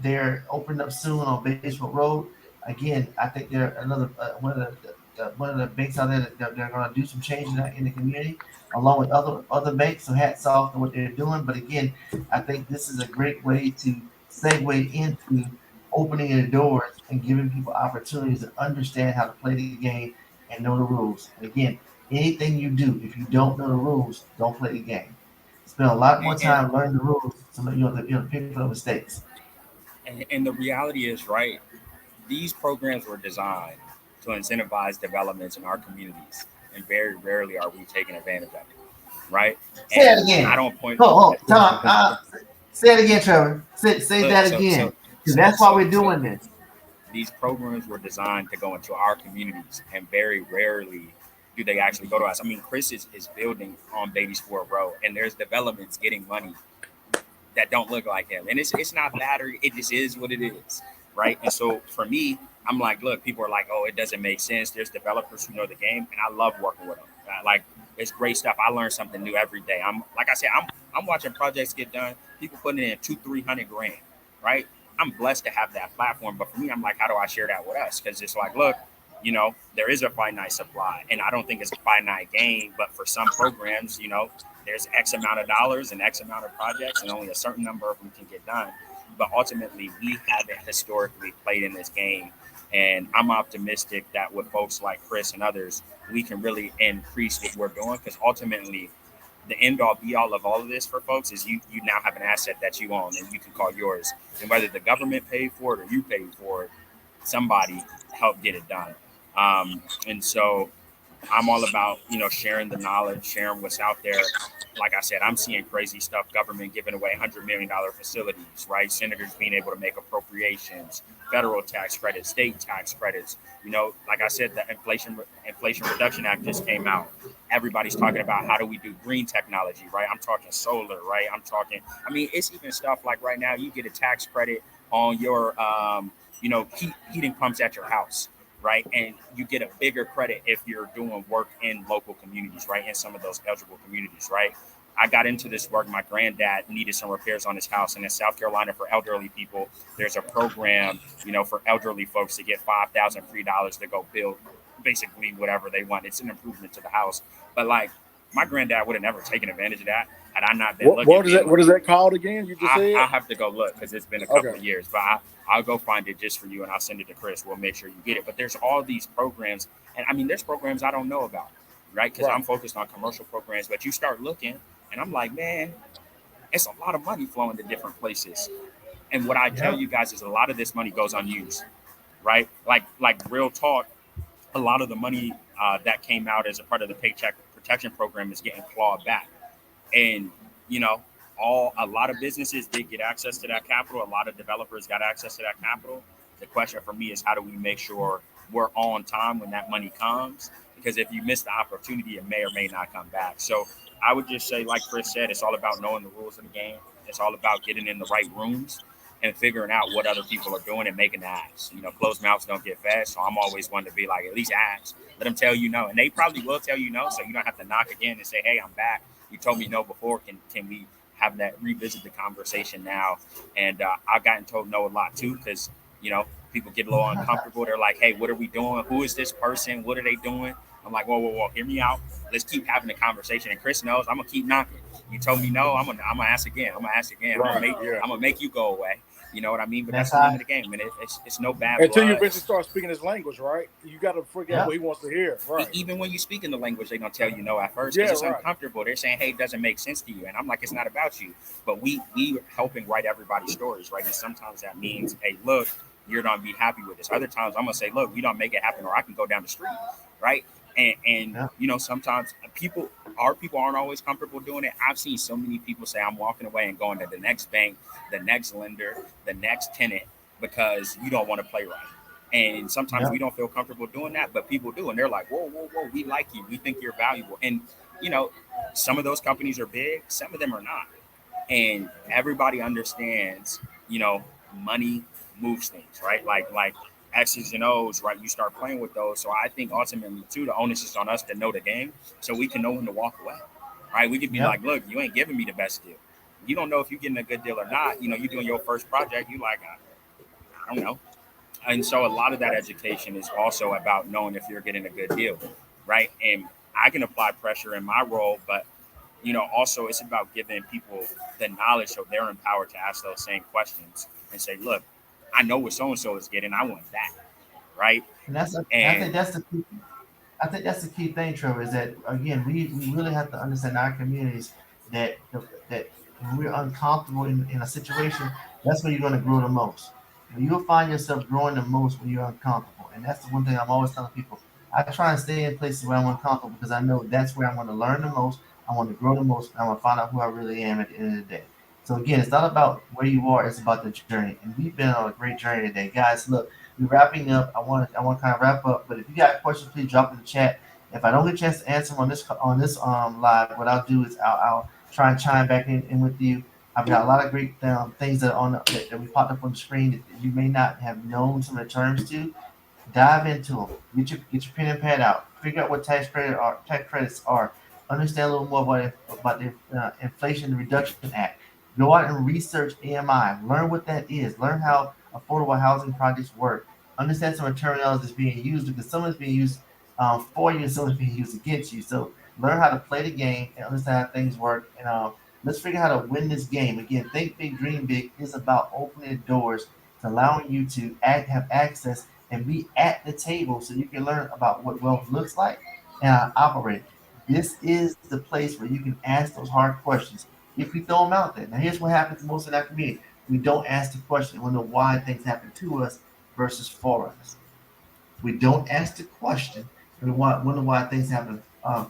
They're opening up soon on Basement Road. Again, I think they're another one of the banks out there that they're going to do some change in the community, along with other banks. So hats off to what they're doing. But again, I think this is a great way to segue into opening the doors and giving people opportunities to understand how to play the game and know the rules. And again, anything you do, if you don't know the rules, don't play the game. Spend a lot more And time learning the rules so that you know pick for the mistakes. and the reality is, right, these programs were designed to incentivize developments in our communities, and very rarely are we taking advantage of it, right? Say And it I again. don't point. Oh, Tom. Say it again, Trevor. Say Look, that so again. so 'Cause so that's why so we're so doing this. these programs were designed to go into our communities, and very rarely do they actually go to us. I mean, Chris is building on Babies for a Row, and there's developments getting money that don't look like him. And it's not bad, or it just is what it is, right? And so for me, I'm like, look, people are like, oh, it doesn't make sense. There's developers who know the game, and I love working with them. Like, it's great stuff. I learn something new every day. I'm like I said, I'm watching projects get done. People putting in 200-300 grand, right? I'm blessed to have that platform, but for me, I'm like, how do I share that with us? Because it's like, look, there is a finite supply, and I don't think it's a finite game. But for some programs, there's X amount of dollars and X amount of projects, and only a certain number of them can get done. But ultimately, we haven't historically played in this game. And I'm optimistic that with folks like Chris and others, we can really increase what we're doing, because ultimately, the end all be all of all of this for folks is you now have an asset that you own and you can call yours. And whether the government paid for it or you paid for it, somebody helped get it done. And so I'm all about, sharing the knowledge, sharing what's out there. Like I said, I'm seeing crazy stuff, government giving away $100 million facilities, right? Senators being able to make appropriations, federal tax credits, state tax credits. Like I said, the Inflation Reduction Act just came out. Everybody's talking about how do we do green technology, right? I'm talking solar, right? It's even stuff like right now, you get a tax credit on your, heating pumps at your house, right? And you get a bigger credit if you're doing work in local communities, right? In some of those eligible communities, right? I got into this work. My granddad needed some repairs on his house, and in South Carolina for elderly people, there's a program, for elderly folks to get $5,000 free dollars to go build basically whatever they want. It's an improvement to the house, but like my granddad would have never taken advantage of that had I not been looking. What is that called again? You just said? I have to go look because it's been a couple of years, but I'll go find it just for you and I'll send it to Chris. We'll make sure you get it. But there's all these programs, and there's programs I don't know about, right? Because I'm focused on commercial programs, but you start looking, and I'm like, man, it's a lot of money flowing to different places. And what I tell you guys is a lot of this money goes unused, right? Like real talk, a lot of the money that came out as a part of the Paycheck Protection Program is getting clawed back. And, a lot of businesses did get access to that capital. A lot of developers got access to that capital. The question for me is how do we make sure we're on time when that money comes? Because if you miss the opportunity, it may or may not come back. So I would just say, like Chris said, it's all about knowing the rules of the game. It's all about getting in the right rooms and figuring out what other people are doing and making the ask. Closed mouths don't get fed. So I'm always one to be like, at least ask. Let them tell you no. And they probably will tell you no. So you don't have to knock again and say, hey, I'm back. You told me no before. Can we have that, revisit the conversation now? And I've gotten told no a lot too, because, people get a little uncomfortable. They're like, hey, what are we doing? Who is this person? What are they doing? I'm like, whoa, hear me out. Let's keep having the conversation. And Chris knows I'm going to keep knocking. You told me no, I'm gonna ask again. I'm gonna make you go away. You know what I mean? But that's the name of the game, and it's no bad until you blood. eventually start speaking his language, right? You got to figure out what he wants to hear, right? Even when you speak in the language, they're gonna tell you no at first because it's uncomfortable. They're saying, "Hey, it doesn't make sense to you," and I'm like, "It's not about you." But we helping write everybody's stories, right? And sometimes that means, "Hey, look, you're gonna be happy with this." Other times, I'm gonna say, "Look, we don't make it happen, or I can go down the street," right? And sometimes people aren't always comfortable doing it. I've seen so many people say, I'm walking away and going to the next bank, the next lender, the next tenant, because you don't want to play right. And sometimes we don't feel comfortable doing that, but people do. And they're like, whoa, we like you. We think you're valuable. And, some of those companies are big, some of them are not. And everybody understands, money moves things, right? Like X's and O's, right? You start playing with those. So I think ultimately, too, the onus is on us to know the game so we can know when to walk away, right? We could be like, look, you ain't giving me the best deal. You don't know if you're getting a good deal or not. You're doing your first project. You like, I don't know. And so a lot of that education is also about knowing if you're getting a good deal, right? And I can apply pressure in my role, but also it's about giving people the knowledge so they're empowered to ask those same questions and say, look, I know what so-and-so is getting. I want that, right? And I think that's the key. I think that's the key thing, Trevor, is that again we really have to understand our communities that that when we're uncomfortable in a situation, that's where you're going to grow the most. You'll find yourself growing the most when you're uncomfortable, and that's the one thing I'm always telling people. I try and stay in places where I'm uncomfortable because I know that's where I'm going to learn the most. I want to grow the most. And I want to find out who I really am at the end of the day. So again, it's not about where you are; it's about the journey. And we've been on a great journey today, guys. Look, we're wrapping up. I want to kind of wrap up. But if you got questions, please drop in the chat. If I don't get a chance to answer them on this live, what I'll do is I'll try and chime back in with you. I've got a lot of great things that we popped up on the screen that you may not have known some of the terms to. Dive into them. Get your pen and pad out. Figure out what tax credits are. Understand a little more about the Inflation Reduction Act. Go out and research AMI. Learn what that is. Learn how affordable housing projects work. Understand some of the terminology that's being used because some of it's being used for you and some of it's being used against you. So learn how to play the game and understand how things work. And let's figure out how to win this game. Again, Think Big, Dream Big is about opening doors to allowing you to have access and be at the table so you can learn about what wealth looks like and how to operate. This is the place where you can ask those hard questions if we throw them out there. Now, here's what happens most in our community. We don't ask the question. We wonder why things happen to us versus for us. We don't ask the question. We wonder why things happen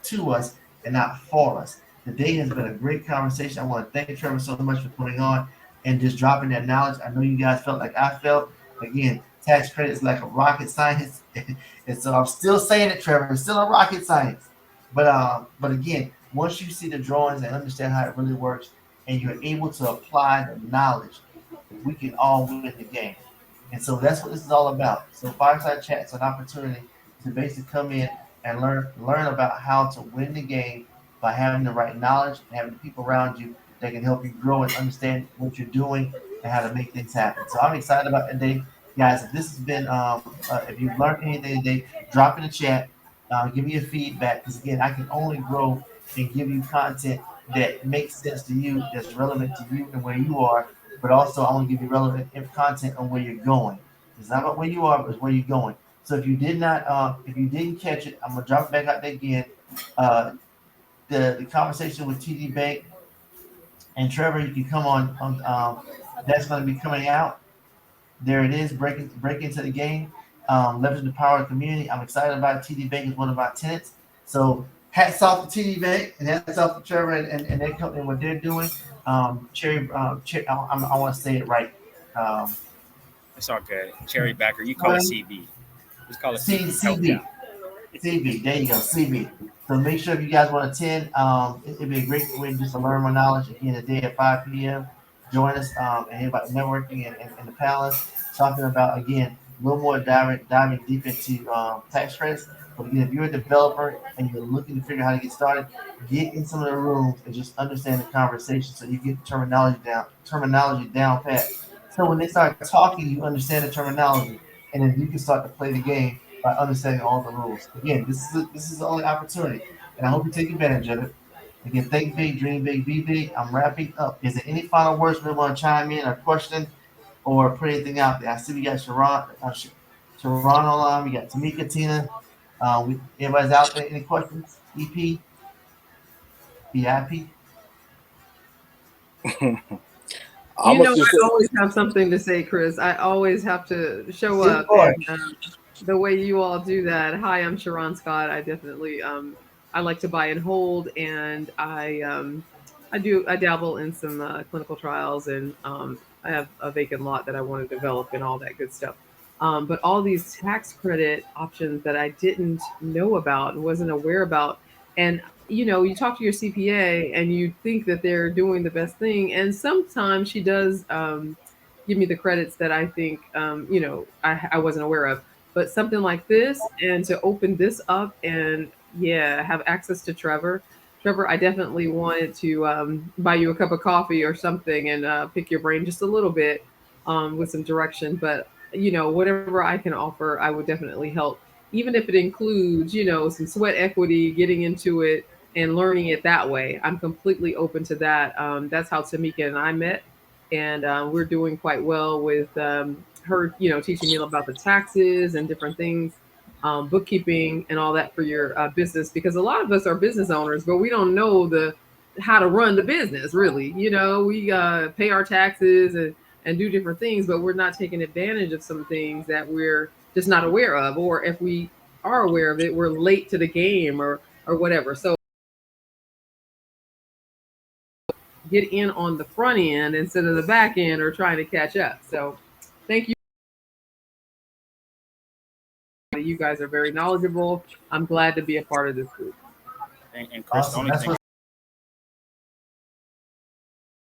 to us and not for us. Today has been a great conversation. I want to thank Trevor so much for putting on and just dropping that knowledge. I know you guys felt like I felt. Again, tax credit is like a rocket science. And so I'm still saying it, Trevor. It's still a rocket science. But again, once you see the drawings and understand how it really works, and you're able to apply the knowledge, we can all win the game. And so that's what this is all about. So Fireside Chat is an opportunity to basically come in and learn about how to win the game by having the right knowledge and having the people around you that can help you grow and understand what you're doing and how to make things happen. So I'm excited about today, guys. If this has been, if you've learned anything today, drop in the chat. Give me your feedback because again, I can only grow and give you content that makes sense to you, that's relevant to you and where you are. But also, I want to give you relevant content on where you're going. It's not about where you are, but it's where you're going. So if you didn't catch it, I'm gonna drop it back out there again. Uh, the conversation with TD Bank and Trevor, you can come on. That's going to be coming out. There it is, breaking into the game, leveraging the power of the community. I'm excited about it. TD Bank is one of our tenants. So hats off to TD Bank and hats off to Trevor and their company and what they're doing. I want to say it right. It's all good. Cherry Backer, you call it CB. Just call it CB. CB, there you go, CB. So make sure if you guys want to attend, it'd be a great way just to learn more knowledge. Again, today at 5 p.m. Join us and hear about networking and the palace, talking about, again, a little more diving deep into tax credits. But again, if you're a developer and you're looking to figure out how to get started, get in some of the rooms and just understand the conversation so you get terminology down pat. So when they start talking, you understand the terminology, and then you can start to play the game by understanding all the rules. Again, this is the only opportunity, and I hope you take advantage of it. Again, think big, dream big, be big. I'm wrapping up. Is there any final words we want to chime in or question or put anything out there? I see we got Sharon online. We got Tamika, Tina. Everybody's out there. Any questions? EP, BIP. I'm You know, just I always have something to say, Chris. I always have to show Good up, boy. and the way you all do that. Hi, I'm Sharon Scott. I definitely I like to buy and hold, and I dabble in some clinical trials, and I have a vacant lot that I want to develop and all that good stuff. But all these tax credit options that I didn't know about and wasn't aware about, and you know, you talk to your CPA and you think that they're doing the best thing, and sometimes she does give me the credits that I think I wasn't aware of. But something like this, and to open this up and yeah, have access to Trevor. Trevor, I definitely wanted to buy you a cup of coffee or something and pick your brain just a little bit with some direction. But you know, whatever I can offer, I would definitely help, even if it includes, you know, some sweat equity, getting into it and learning it that way. I'm completely open to that. That's how Tamika and I met, and we're doing quite well with her, you know, teaching me about the taxes and different things, bookkeeping and all that for your business. Because a lot of us are business owners, but we don't know how to run the business. Really, we pay our taxes and do different things, but we're not taking advantage of some things that we're just not aware of, or if we are aware of it, we're late to the game or whatever. So get in on the front end instead of the back end or trying to catch up. So thank you. You guys are very knowledgeable. I'm glad to be a part of this group. And Chris, Awesome. the only thing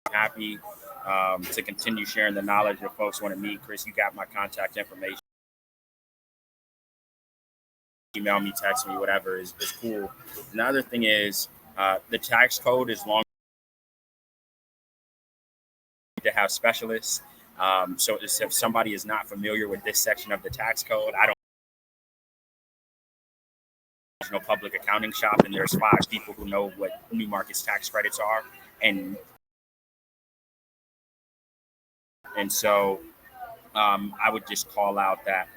I'm happy to continue sharing the knowledge if folks want to meet. Chris, you got my contact information. Email me, text me, whatever is cool. Another thing is the tax code is long to have specialists. So if somebody is not familiar with this section of the tax code, I don't know public accounting shop, and there's 5 people who know what New Markets tax credits are, and so I would just call out that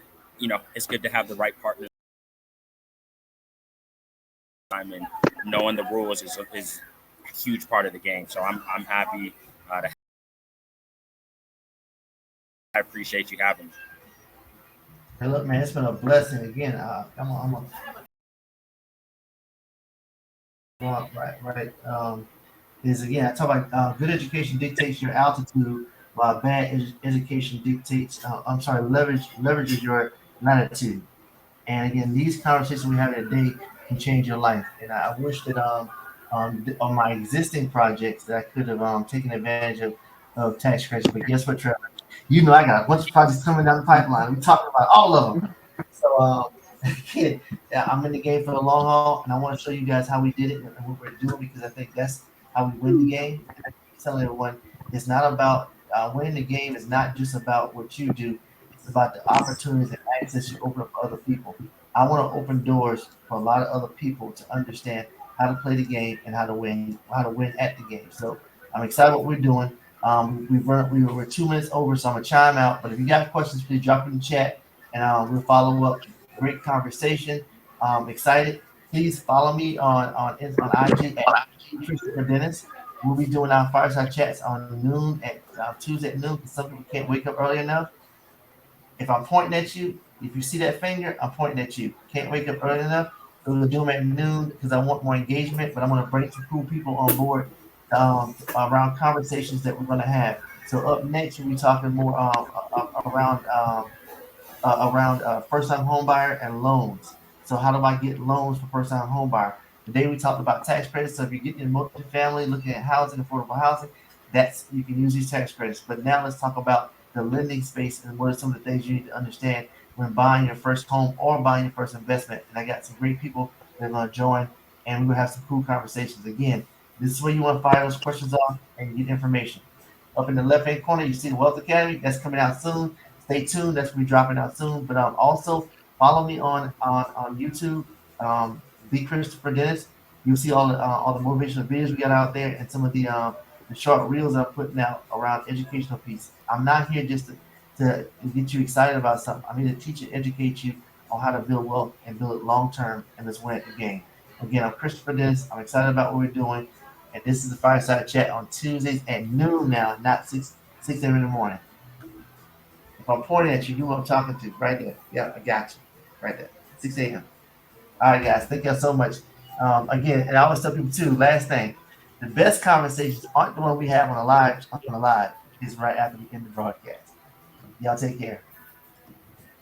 it's good to have the right partners. And knowing the rules is a huge part of the game. So I'm happy to. I appreciate you having me. Hey, look, man, it's been a blessing again. I'm a right. Is again, I talk about good education dictates your altitude, while bad education dictates. Leverages your latitude. And again, these conversations we have today can change your life. And I wish that on my existing projects that I could have taken advantage of tax credits. But guess what, Trevor? I got a bunch of projects coming down the pipeline. We're talking about all of them. So again, I'm in the game for the long haul, and I want to show you guys how we did it and what we're doing, because I think that's how we win the game. And I keep telling everyone, it's not about winning the game. Is not just about what you do. It's about the opportunities and access you open up for other people. I want to open doors for a lot of other people to understand how to play the game and how to win at the game. So I'm excited what we're doing. We're 2 minutes over, so I'm gonna chime out. But if you got questions, please drop in the chat, and we'll follow up. Great conversation. Excited. Please follow me on IG at Christopher Dennis. We'll be doing our fireside chats on noon at Tuesday at noon, because some people can't wake up early enough. If I'm pointing at you, if you see that finger, I'm pointing at you. Can't wake up early enough? So we'll do them at noon because I want more engagement, but I'm going to bring some cool people on board around conversations that we're going to have. So up next, we'll be talking more around first-time home buyer and loans. So how do I get loans for first-time home buyer? Today we talked about tax credits. So if you're getting in multifamily, looking at housing, affordable housing, you can use these tax credits. But now let's talk about the lending space and what are some of the things you need to understand when buying your first home or buying your first investment. And I got some great people that are going to join, and we're going to have some cool conversations. Again, this is where you want to fire those questions off and get information. Up in the left-hand corner, you see the Wealth Academy. That's coming out soon. Stay tuned. That's going to be dropping out soon. But also follow me on YouTube, the Christopher Dennis. You'll see all the motivational videos we got out there, and some of the short reels I'm putting out around educational piece. I'm not here just to get you excited about something. I'm here to teach and educate you on how to build wealth and build it long term, and let's win at the game. Again, I'm Christopher Dennis. I'm excited about what we're doing, and this is the Fireside Chat on Tuesdays at noon now, not 6 a.m. in the morning. If I'm pointing at you, you know what I'm talking to, right there. Yeah, I got you, right there, 6 a.m. All right, guys, thank y'all so much. Again, and I always tell people too, last thing, the best conversations aren't the one we have on a live. It's right after we end the broadcast. Y'all take care.